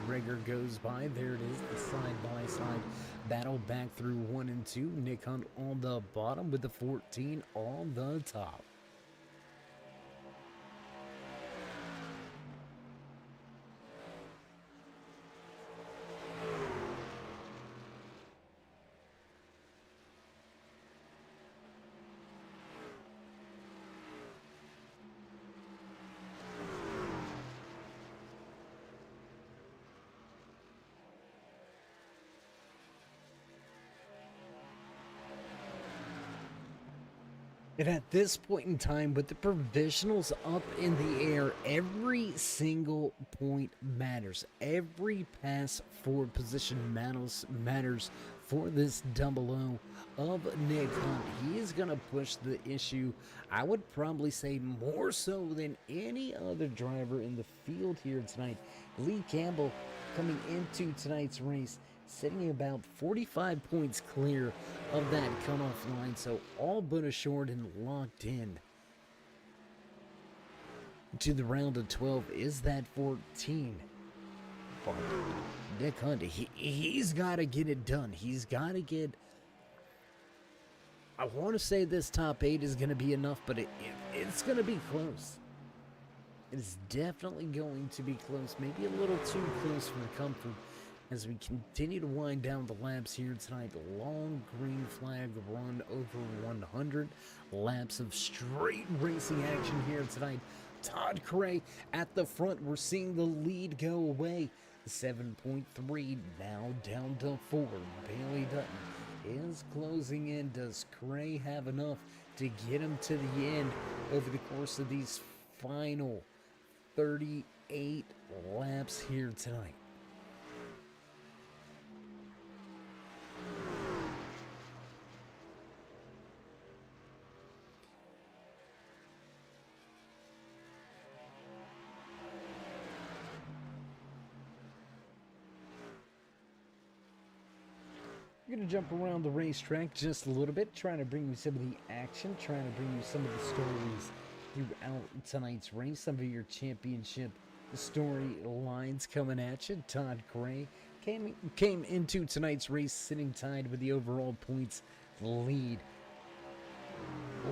McGregor goes by. There it is, the side-by-side battle back through 1 and 2. Nick Hunt on the bottom with the 14 on the top. And at this point in time, with the provisionals up in the air, every single point matters. Every pass for position matters for this double O of Nick Hunt. He is going to push the issue, I would probably say more so than any other driver in the field here tonight. Lee Campbell coming into tonight's race, sitting about 45 points clear of that cutoff line, so all but assured and locked in to the round of 12 is that 14. But Nick Hunt, he's got to get it done. He's got to get, I want to say this top 8 is going to be enough, but it's going to be close. It's definitely going to be close, maybe a little too close for comfort. As we continue to wind down the laps here tonight, long green flag run over 100 laps of straight racing action here tonight. Todd Cray at the front. We're seeing the lead go away. 7.3 now down to 4. Bailey Dutton is closing in. Does Cray have enough to get him to the end over the course of these final 38 laps here tonight? We're going to jump around the racetrack just a little bit, trying to bring you some of the action, trying to bring you some of the stories throughout tonight's race, some of your championship storylines coming at you. Todd Gray came into tonight's race sitting tied with the overall points lead.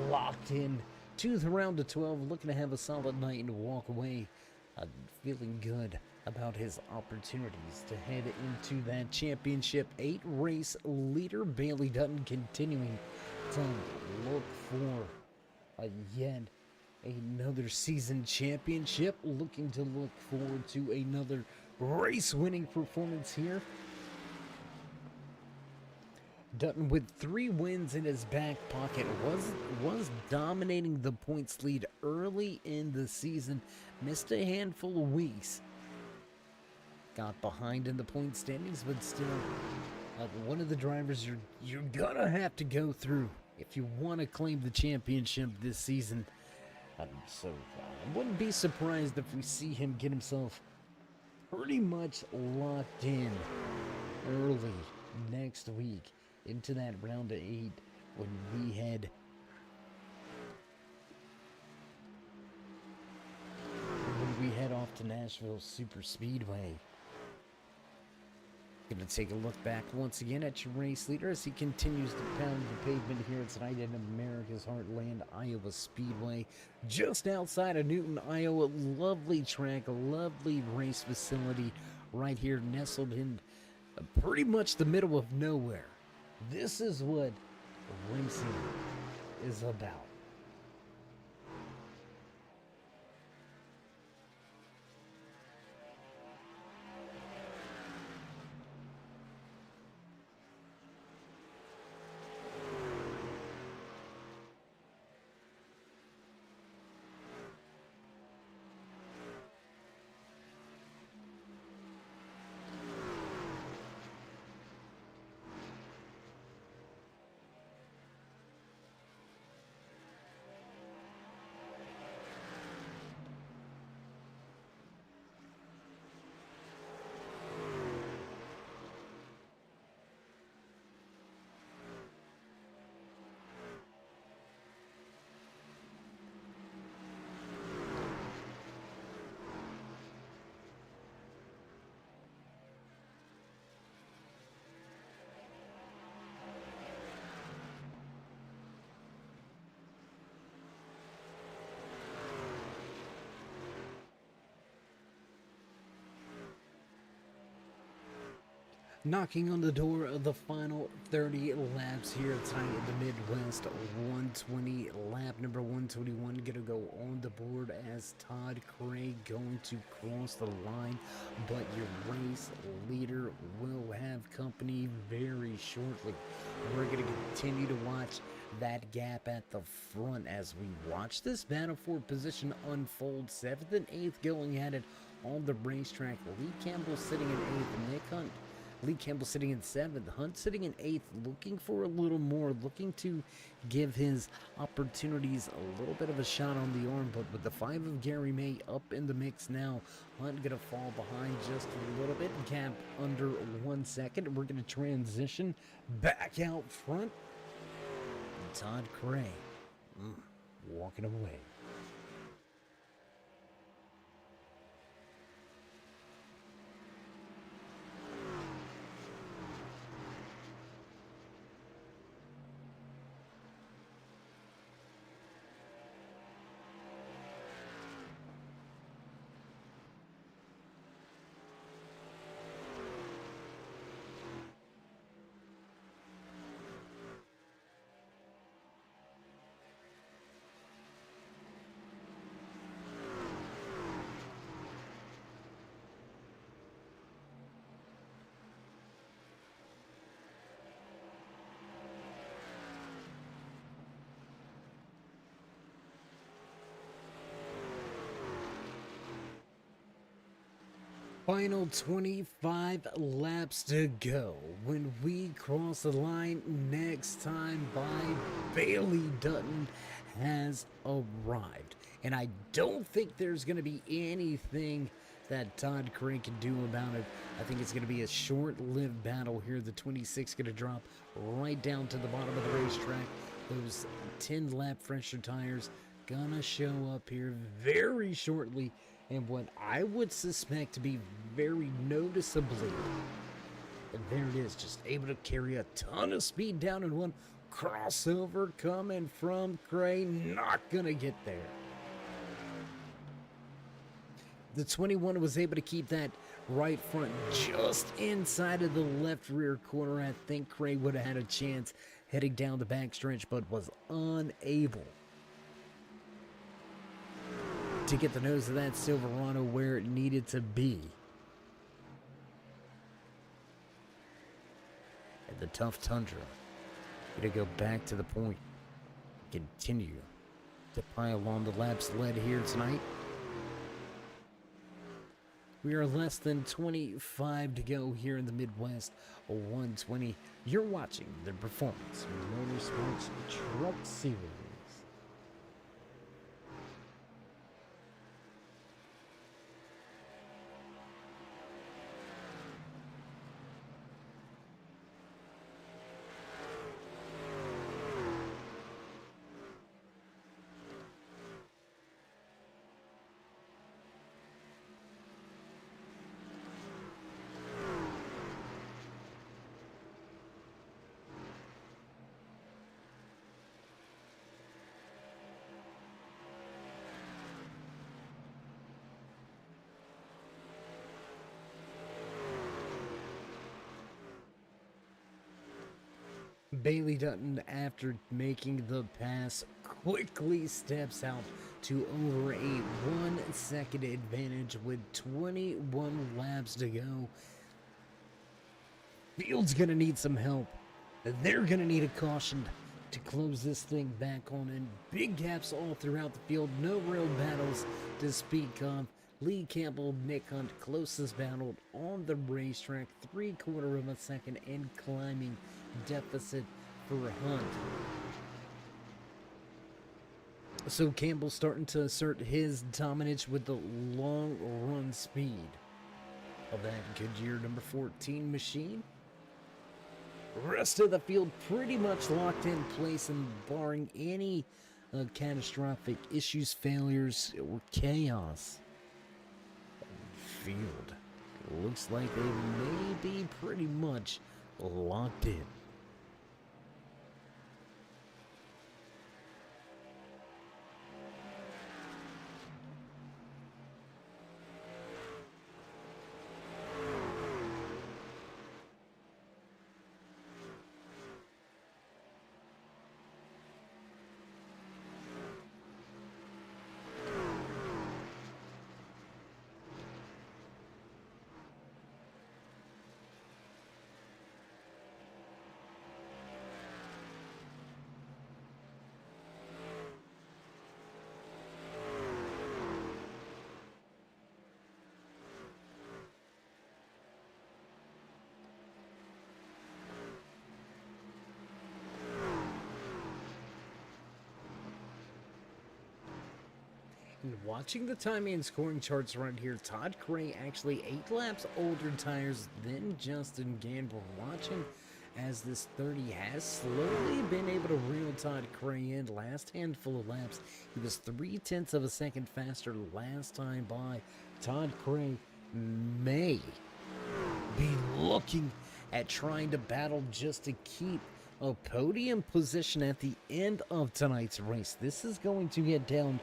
Locked in to the round of 12, looking to have a solid night and walk away feeling good about his opportunities to head into that championship 8 race leader. Bailey Dutton continuing to look for yet another season championship, looking to look forward to another race winning performance here. Dutton with 3 wins in his back pocket was dominating the points lead early in the season, missed a handful of weeks, got behind in the point standings, but still one of the drivers you're gonna have to go through if you want to claim the championship this season. So I wouldn't be surprised if we see him get himself pretty much locked in early next week into that round of 8 when we head off to Nashville Super Speedway. Gonna take a look back once again at your race leader as he continues to pound the pavement here tonight in America's Heartland, Iowa Speedway, just outside of Newton, Iowa. Lovely track, a lovely race facility right here, nestled in pretty much the middle of nowhere. This is what racing is about. Knocking on the door of the final 30 laps here tonight in the Midwest. 120 lap number 121 gonna go on the board as Todd Craig going to cross the line, but your race leader will have company very shortly. We're gonna continue to watch that gap at the front as we watch this battle for position unfold. 7th and 8th going at it on the racetrack. Lee Campbell sitting in 8th, Nick Hunt. Lee Campbell sitting in 7th, Hunt sitting in 8th, looking for a little more, looking to give his opportunities a little bit of a shot on the arm, but with the 5 of Gary May up in the mix now, Hunt gonna fall behind just a little bit, gap under 1 second. We're gonna transition back out front. Todd Cray walking away. Final 25 laps to go when we cross the line. Next time by Bailey Dutton has arrived, and I don't think there's going to be anything that Todd Craig can do about it. I think it's going to be a short-lived battle here. The 26 going to drop right down to the bottom of the racetrack. Those 10-lap fresher tires gonna show up here very shortly, and what I would suspect to be very noticeably, and there it is, just able to carry a ton of speed down in one. Crossover coming from Cray, not gonna get there. The 21 was able to keep that right front just inside of the left rear corner. I think Cray would have had a chance heading down the backstretch, but was unable to get the nose of that Silverado where it needed to be. And the tough Tundra gonna go back to the point, continue to pile on the laps led here tonight. We are less than 25 to go here in the Midwest. 120. You're watching the Performance Motorsports Truck Series. Bailey Dutton, after making the pass, quickly steps out to over a 1 second advantage with 21 laps to go. Field's gonna need some help. They're gonna need a caution to close this thing back on, and big gaps all throughout the field. No real battles to speak of. Lee Campbell, Nick Hunt, closest battle on the racetrack, 3/4 of a second and climbing deficit for Hunt. So Campbell starting to assert his dominance with the long run speed of that Goodyear number 14 machine. Rest of the field pretty much locked in place, and barring any catastrophic issues, failures, or chaos, field looks like they may be pretty much locked in. And watching the timing and scoring charts right here, Todd Gray actually 8 laps older tires than Justin Gant. We're watching as this 30 has slowly been able to reel Todd Gray in. Last handful of laps, he was 0.3 of a second faster last time by. Todd Gray may be looking at trying to battle just to keep a podium position at the end of tonight's race. This is going to get down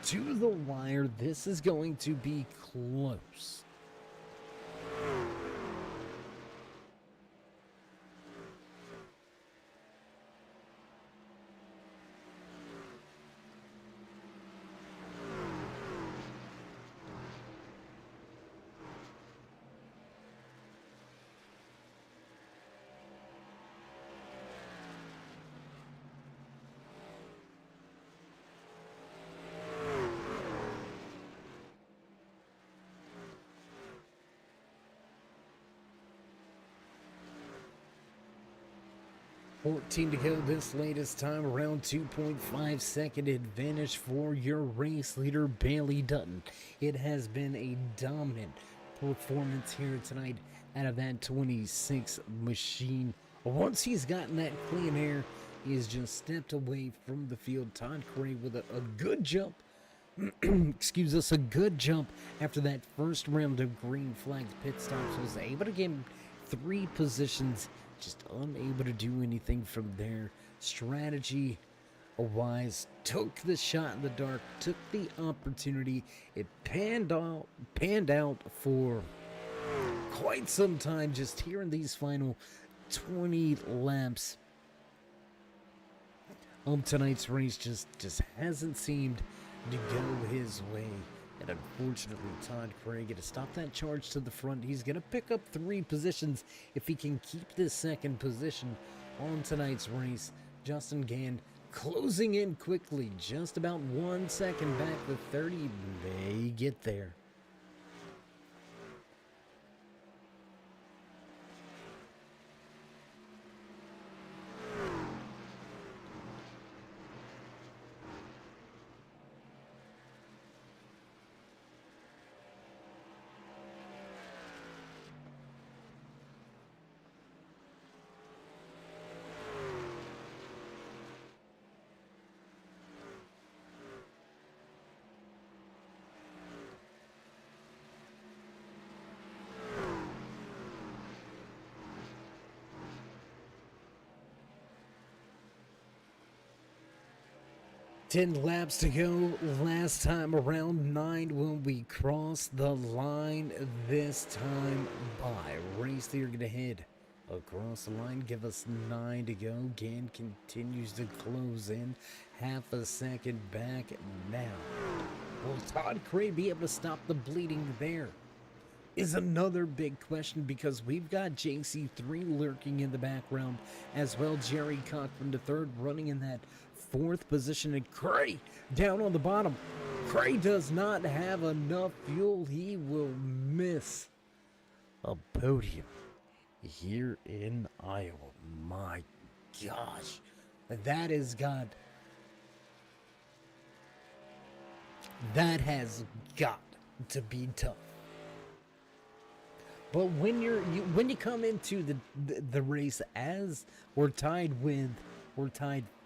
to the wire. This is going to be close. 14 to go this latest time around. 2.5 second advantage for your race leader, Bailey Dutton. It has been a dominant performance here tonight out of that 26 machine. Once he's gotten that clean air, he has just stepped away from the field. Todd Gray with a good jump. Excuse us, a good jump after that first round of green flags pit stops. Was able to gain 3 positions, just unable to do anything from there. Strategy wise, took the shot in the dark, took the opportunity. It panned out for quite some time. Just here in these final 20 laps of tonight's race, just hasn't seemed to go his way. And unfortunately, Todd Gray going to stop that charge to the front. He's going to pick up 3 positions if he can keep this second position on tonight's race. Justin Gant closing in quickly, just about 1 second back. The 30 may get there. Ten laps to go. Last time around 9 when we cross the line this time by. Race leader gonna head across the line. Give us 9 to go. Gant continues to close in. Half a second back now. Will Todd Gray be able to stop the bleeding there? Is another big question, because we've got JC3 lurking in the background as well. Jerry Cochran the third running in that 4th position, and Gray down on the bottom. Gray does not have enough fuel. He will miss a podium here in Iowa. My gosh, that has got to be tough. But when you come into the race as we're tied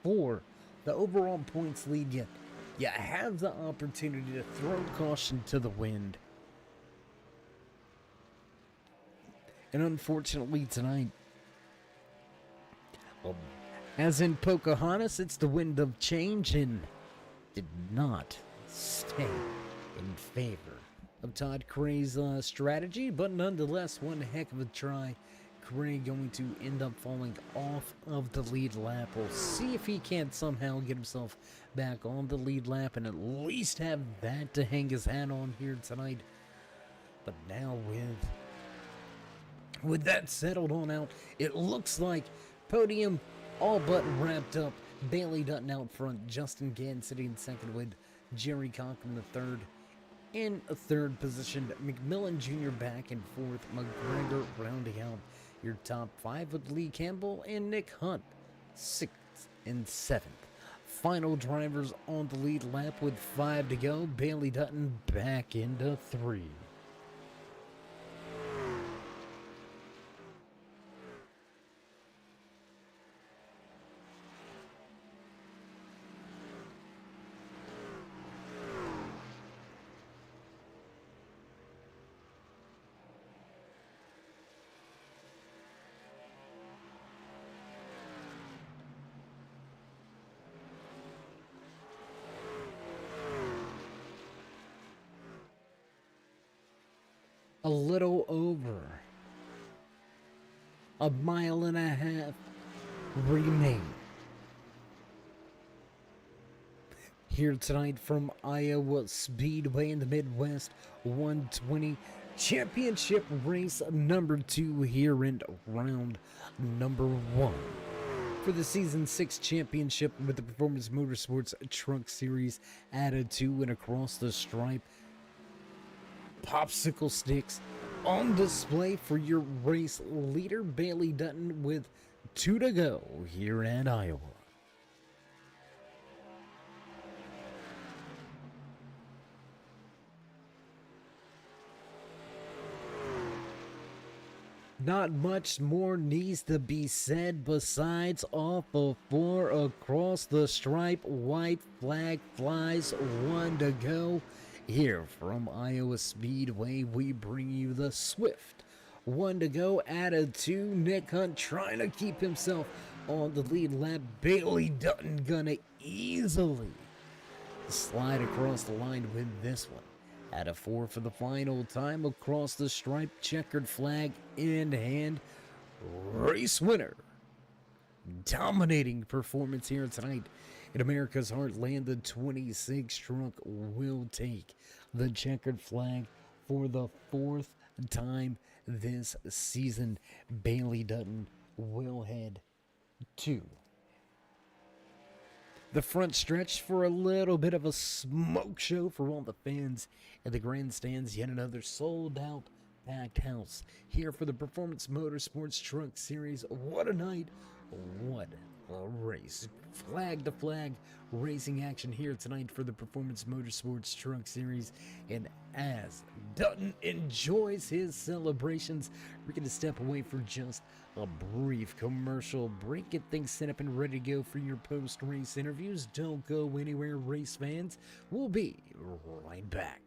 for the overall points lead, you have the opportunity to throw caution to the wind. And unfortunately tonight, as in Pocahontas, it's the wind of change and did not stay in favor of Todd Gray's strategy, but nonetheless, one heck of a try. Gray going to end up falling off of the lead lap. We'll see if he can't somehow get himself back on the lead lap and at least have that to hang his hat on here tonight. But now with that settled on out, it looks like podium all but wrapped up. Bailey Dutton out front, Justin Gant sitting in second with Jerry Cochran the third. In a 3rd position, McMillan Jr. back and 4th, McGregor rounding out your top 5 with Lee Campbell and Nick Hunt 6th and 7th. final drivers on the lead lap with 5 to go. Bailey Dutton back into 3. A little over a mile and a half remain here tonight from Iowa Speedway in the Midwest 120 Championship race number 2 here in round number 1 for the season 6 championship with the Performance Motorsports Truck Series added to and across the stripe. Popsicle sticks on display for your race leader, Bailey Dutton, with 2 to go here at Iowa. Not much more needs to be said besides off of 4 across the stripe. White flag flies, 1 to go. Here from Iowa Speedway, we bring you the Swift. 1 to go, added 2. Nick Hunt trying to keep himself on the lead lap. Bailey Dutton gonna easily slide across the line with this one. At a 4 for the final time across the stripe, checkered flag in hand. Race winner. Dominating performance here tonight in America's Heartland. The 26 truck will take the checkered flag for the 4th time this season. Bailey Dutton will head to the front stretch for a little bit of a smoke show for all the fans at the grandstands. Yet another sold out packed house here for the Performance Motorsports Truck Series. What a night, what a race. Flag to flag racing action here tonight for the Performance Motorsports Truck Series. And as Dutton enjoys his celebrations, we're going to step away for just a brief commercial break. Get things set up and ready to go for your post-race interviews. Don't go anywhere, race fans. We'll be right back.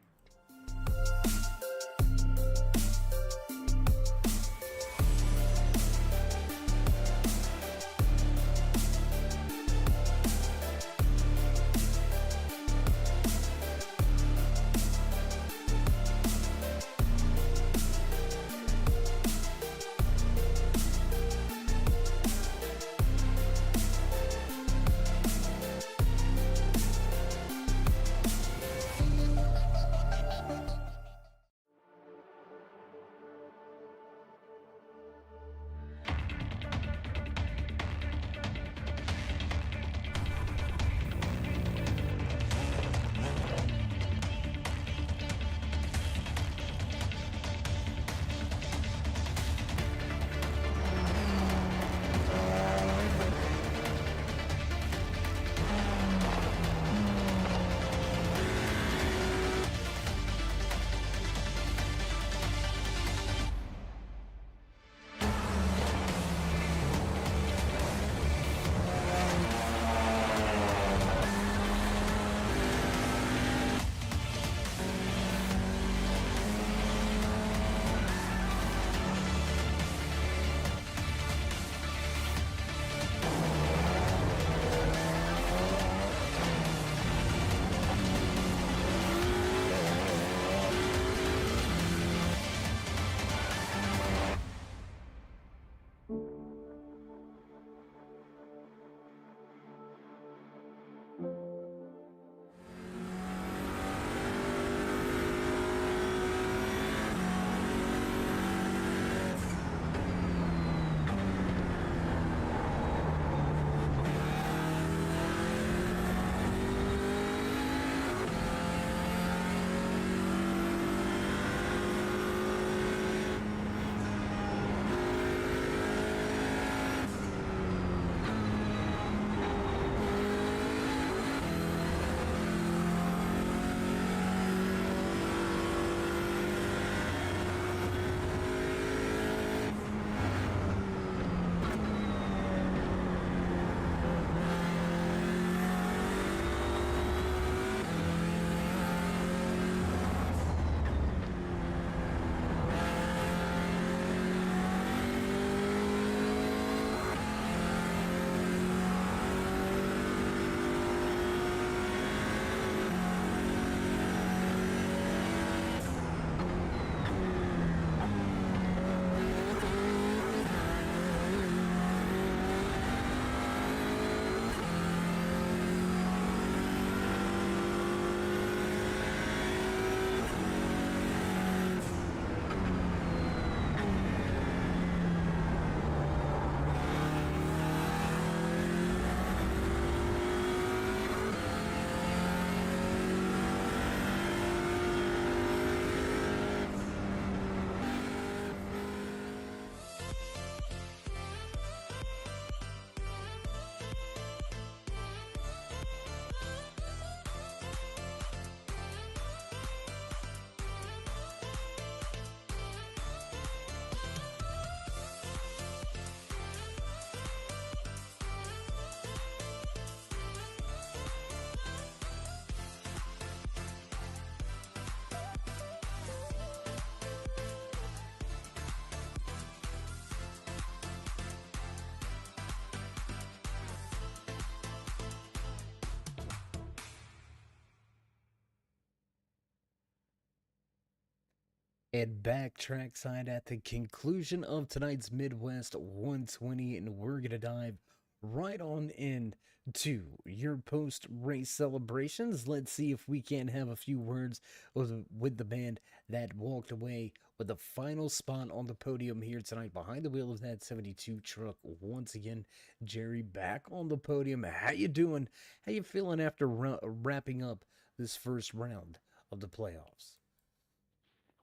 And back trackside at the conclusion of tonight's Midwest 120, and we're going to dive right on into your post race celebrations. Let's see if we can have a few words with the band that walked away with the final spot on the podium here tonight behind the wheel of that 72 truck. Once again, Jerry back on the podium. How you doing? How you feeling after wrapping up this first round of the playoffs?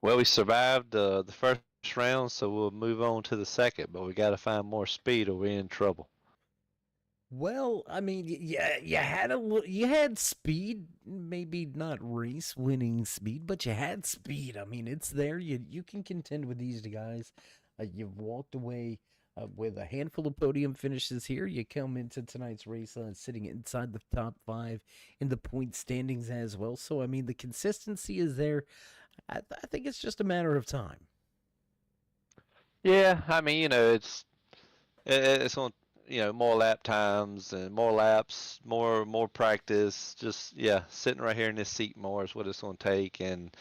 Well, we survived the first round, so we'll move on to the second, but we got to find more speed or we're in trouble. Well, I mean, yeah, you had you had speed, maybe not race winning speed, but you had speed. I mean, it's there. You can contend with these guys. You've walked away with a handful of podium finishes here. You come into tonight's race sitting inside the top five in the point standings as well. So, I mean, the consistency is there. I think it's just a matter of time. Yeah, I mean, it's on, more lap times and more laps, more practice. Just yeah, sitting right here in this seat more is what it's going to take, and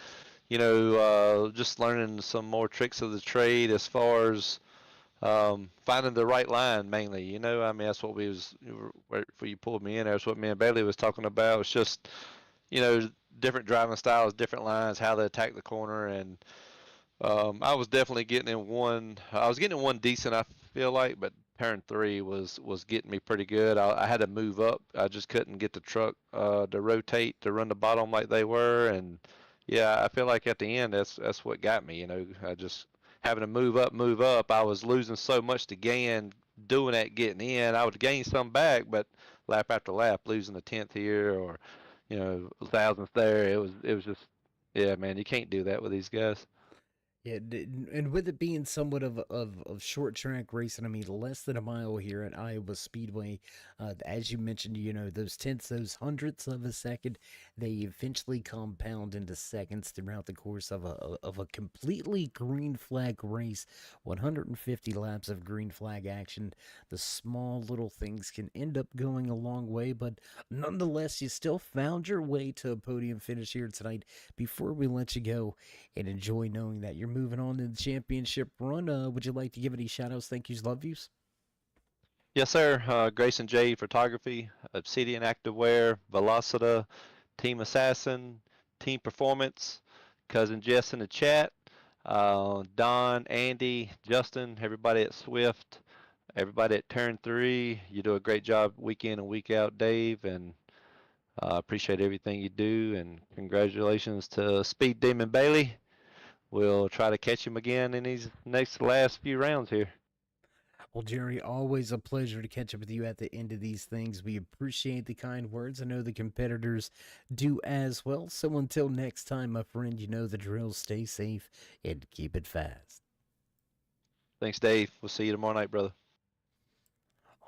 just learning some more tricks of the trade as far as finding the right line mainly. I mean, that's what for you pulled me in. That's what me and Bailey was talking about. It's just you know different driving styles, different lines, how they attack the corner, and I was definitely getting in one. I was getting in one decent, I feel like, but turn three was getting me pretty good. I had to move up. I just couldn't get the truck to rotate to run the bottom like they were, and yeah, I feel like at the end that's what got me. I just having to move up, move up. I was losing so much to gain doing that, getting in. I would gain some back, but lap after lap, losing a tenth here or thousandth there. It was just yeah, man, you can't do that with these guys. Yeah, and with it being somewhat of short track racing, I mean, less than a mile here at Iowa Speedway, as you mentioned, those tenths, those hundredths of a second, they eventually compound into seconds throughout the course of a completely green flag race. 150 laps of green flag action. The small little things can end up going a long way, but nonetheless, you still found your way to a podium finish here tonight. Before we let you go, and enjoy knowing that you're moving on to the championship run. Would you like to give any shout outs, thank yous, love yous? Yes, sir. Grayson J Photography, Obsidian Activewear, Velocita, Team Assassin, Team Performance, Cousin Jess in the chat, Don, Andy, Justin, everybody at Swift, everybody at Turn 3. You do a great job week in and week out, Dave, and appreciate everything you do. And congratulations to Speed Demon Bailey. We'll try to catch him again in these last few rounds here. Well, Jerry, always a pleasure to catch up with you at the end of these things. We appreciate the kind words. I know the competitors do as well. So until next time, my friend, you know the drill. Stay safe and keep it fast. Thanks, Dave. We'll see you tomorrow night, brother.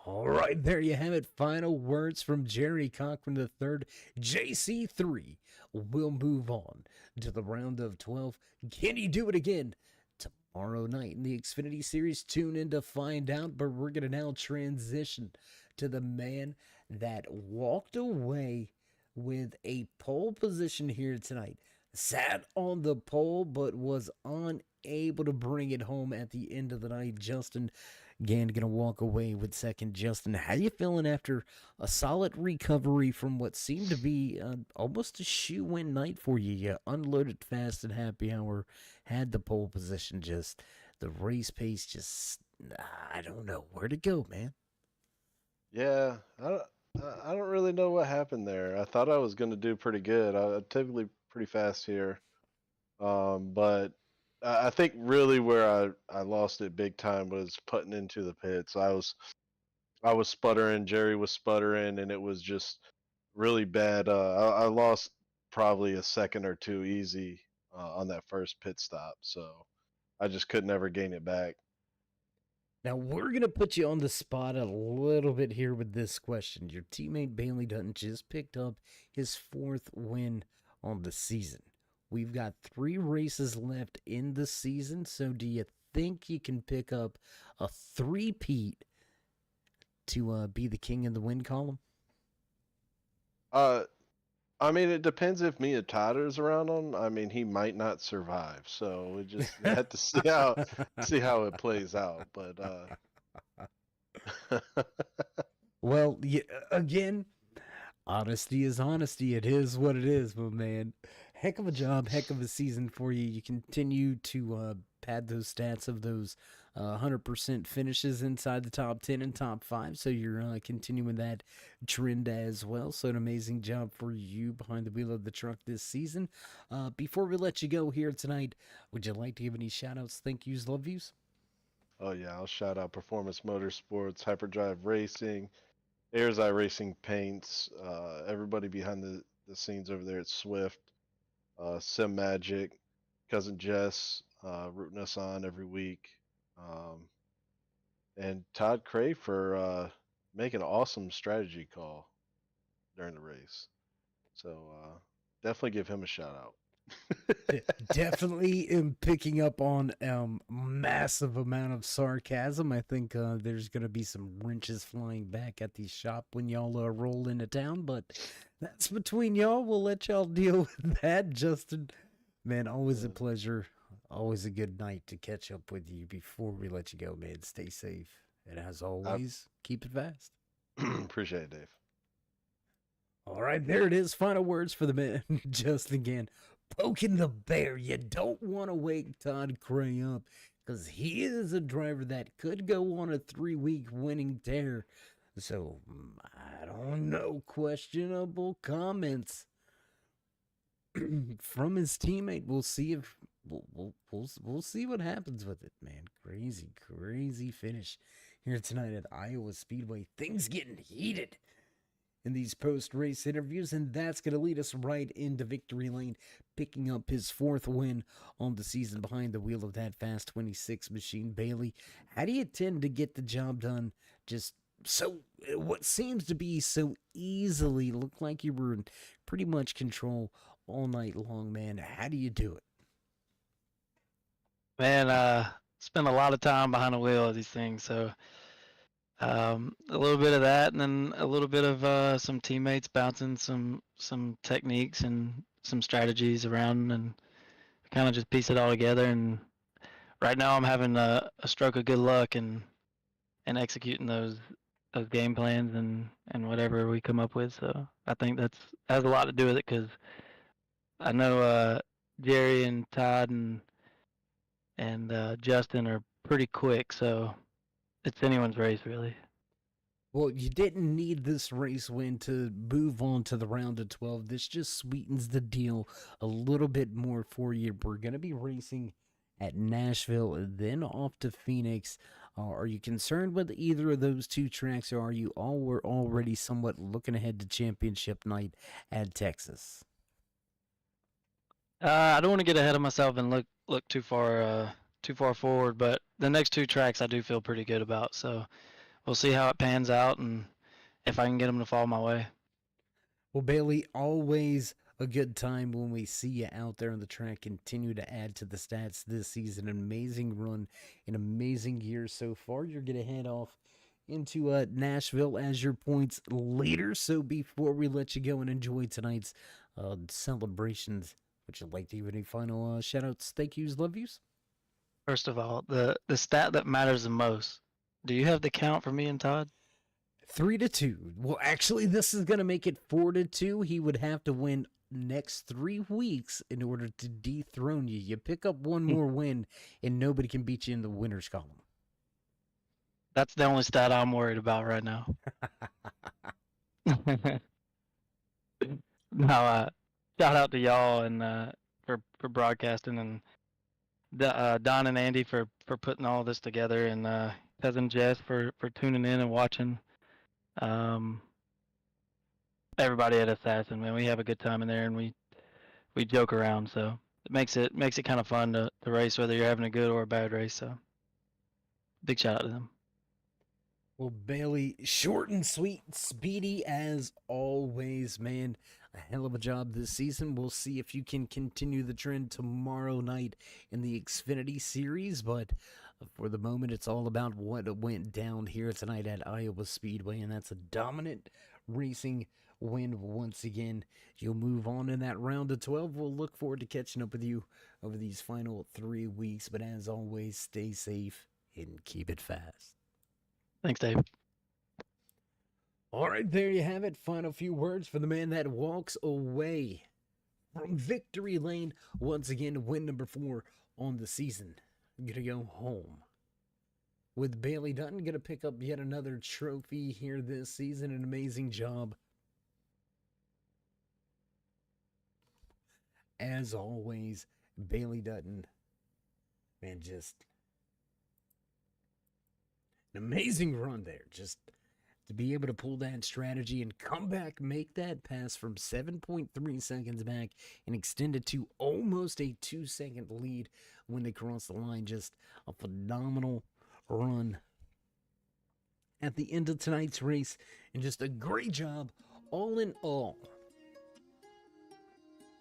All right, there you have it. Final words from Jerry Cochran III. JC3 will move on to the round of 12. Can he do it again tomorrow night in the Xfinity Series? Tune in to find out, but we're going to now transition to the man that walked away with a pole position here tonight. Sat on the pole, but was unable to bring it home at the end of the night. Justin Gann gonna walk away with second. Justin, how you feeling after a solid recovery from what seemed to be almost a shoe-in night for you? You unloaded fast at happy hour, had the pole position, just the race pace, just I don't know where to go, man. Yeah, I don't really know what happened there. I thought I was going to do pretty good. I typically pretty fast here, but I think really where I lost it big time was putting into the pits. I was sputtering, Jerry was sputtering, and it was just really bad. I lost probably a second or two easy on that first pit stop, so I just could never gain it back. Now, we're going to put you on the spot a little bit here with this question. Your teammate Bailey Dutton just picked up his fourth win on the season. We've got 3 races left in the season, so do you think you can pick up a three-peat to be the king in the win column? Uh, I mean, it depends if Mia Totter's around him. I mean, he might not survive. So we just have to see how it plays out. But Well, yeah, again, honesty is honesty. It is what it is, my man. Heck of a job, heck of a season for you. You continue to pad those stats of those 100% finishes inside the top 10 and top 5. So you're continuing that trend as well. So an amazing job for you behind the wheel of the truck this season. Before we let you go here tonight, would you like to give any shout outs, thank yous, love yous? oh yeah, I'll shout out Performance Motorsports, Hyperdrive Racing, Airs Eye Racing Paints, everybody behind the scenes over there at Swift, Sim Magic, cousin Jess, rooting us on every week, um, and Todd Cray for making an awesome strategy call during the race. So definitely give him a shout out. Definitely am picking up on massive amount of sarcasm. I think there's gonna be some wrenches flying back at the shop when y'all roll into town, but that's between y'all. We'll let y'all deal with that. Justin, man, always a pleasure. Always a good night to catch up with you. Before we let you go, man, stay safe, and as always, keep it fast. Appreciate it, Dave. All right, there it is. Final words for the man, Justin again. Poking the bear. You don't want to wake Todd Cray up because he is a driver that could go on a 3-week winning tear. So, I don't know. Questionable comments from his teammate. We'll see if we'll see what happens with it, man. Crazy finish here tonight at Iowa Speedway. Things getting heated in these post-race interviews, and that's going to lead us right into victory lane, picking up his 4th win on the season behind the wheel of that Fast 26 machine. Bailey, how do you tend to get the job done just so, what seems to be so easily? Looked like you were in pretty much control all night long, man. How do you do it? Man, spend a lot of time behind the wheel of these things, so a little bit of that, and then a little bit of some teammates bouncing some techniques and some strategies around, and kind of just piece it all together. And right now, I'm having a stroke of good luck and executing those game plans and whatever we come up with. So I think that has a lot to do with it, because I know Jerry and Todd and Justin are pretty quick, so it's anyone's race, really. Well, you didn't need this race win to move on to the round of 12. This just sweetens the deal a little bit more for you. We're going to be racing at Nashville and then off to Phoenix. Are you concerned with either of those two tracks, or are you already somewhat looking ahead to championship night at Texas? I don't want to get ahead of myself and look too far forward, but the next 2 tracks I do feel pretty good about. So we'll see how it pans out and if I can get them to fall my way. Well, Bailey, always a good time when we see you out there on the track. Continue to add to the stats this season. An amazing run, an amazing year so far. You're going to head off into Nashville as your points leader. So before we let you go and enjoy tonight's celebrations, would you like to give any final shout outs, thank yous, love yous? First of all, the stat that matters the most. Do you have the count for me and Todd? 3-2. Well, actually, this is going to make it 4-2. He would have to win next 3 weeks in order to dethrone you. You pick up one more win, and nobody can beat you in the winners column. That's the only stat I'm worried about right now. No, shout out to y'all and for broadcasting, and Don and Andy for putting all this together, and cousin Jess for tuning in and watching. Everybody at Assassin, man, we have a good time in there, and we joke around, so it makes it kind of fun to race, whether you're having a good or a bad race. So big shout out to them. Well, Bailey, short and sweet, speedy as always, man. A hell of a job this season. We'll see if you can continue the trend tomorrow night in the Xfinity Series, but for the moment, it's all about what went down here tonight at Iowa Speedway, and that's a dominant racing win once again. You'll move on in that round of 12. We'll look forward to catching up with you over these final 3 weeks. But as always, stay safe and keep it fast. Thanks, Dave. All right, there you have it. Final few words for the man that walks away from victory lane. Once again, win number 4 on the season. Gonna go home with Bailey Dutton. Gonna pick up yet another trophy here this season. An amazing job. As always, Bailey Dutton, man, just an amazing run there. Just to be able to pull that strategy and come back, make that pass from 7.3 seconds back and extend it to almost a 2-second lead when they cross the line. Just a phenomenal run at the end of tonight's race, and just a great job all in all.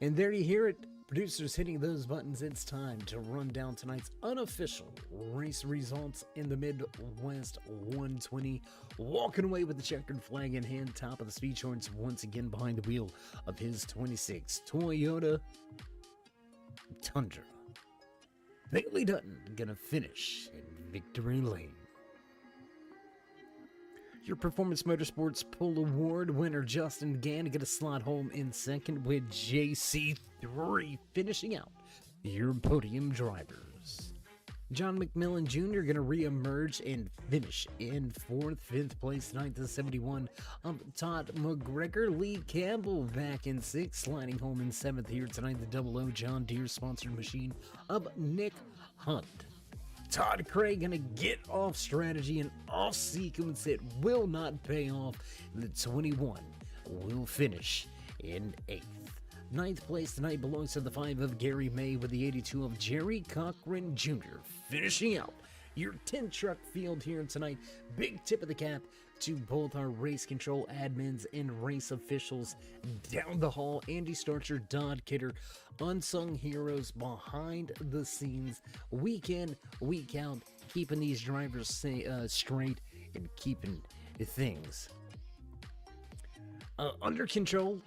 And there you hear it. Producers hitting those buttons. It's time to run down tonight's unofficial race results in the Midwest 120. Walking away with the checkered flag in hand, top of the speed charts once again behind the wheel of his 26 Toyota Tundra. Bailey Dutton gonna finish in victory lane. Your Performance Motorsports Pull Award winner Justin Gann gonna slot home in second, with JC3 finishing out your podium drivers. John McMillan Jr. gonna re-emerge and finish in fourth. Fifth place tonight to 71 of Todd McGregor. Lee Campbell back in sixth, sliding home in seventh here tonight. The 00 John Deere sponsored machine of Nick Hunt. Todd Craig gonna get off strategy and off sequence. It will not pay off. The 21 will finish in 8th. Ninth place tonight belongs to the 5 of Gary May, with the 82 of Jerry Cochran Jr. finishing out your 10 truck field here tonight. Big tip of the cap to both our race control admins and race officials down the hall. Andy Starcher, Dodd Kidder, unsung heroes behind the scenes, week in, week out, keeping these drivers straight and keeping things under control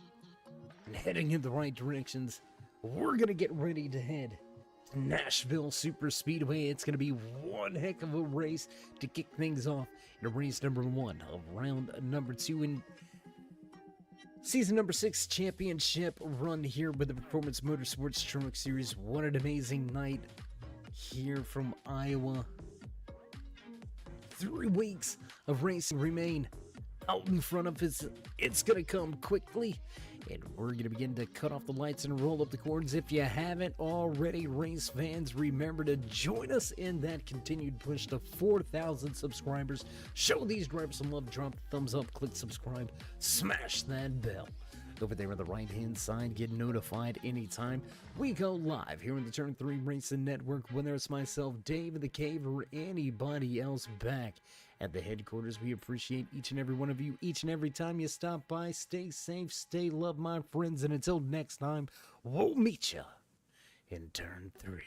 and heading in the right directions. We're gonna get ready to head to Nashville Super Speedway. It's gonna be one heck of a race to kick things off in race number 1 of round number 2 in season number 6 championship run here with the Performance Motorsports Truck Series. What an amazing night here from Iowa. 3 weeks of racing remain out in front of us. It's gonna come quickly, and we're gonna begin to cut off the lights and roll up the cords. If you haven't already, race fans, remember to join us in that continued push to 4,000 subscribers. Show these drivers some love. Drop the thumbs up, click subscribe, smash that bell over there on the right hand side. Get notified anytime we go live here in the Turn 3 Racing Network, whether it's myself, Dave in the Cave, or anybody else back at the headquarters. We appreciate each and every one of you each and every time you stop by. Stay safe, stay loved, my friends, and until next time, we'll meet you in Turn 3.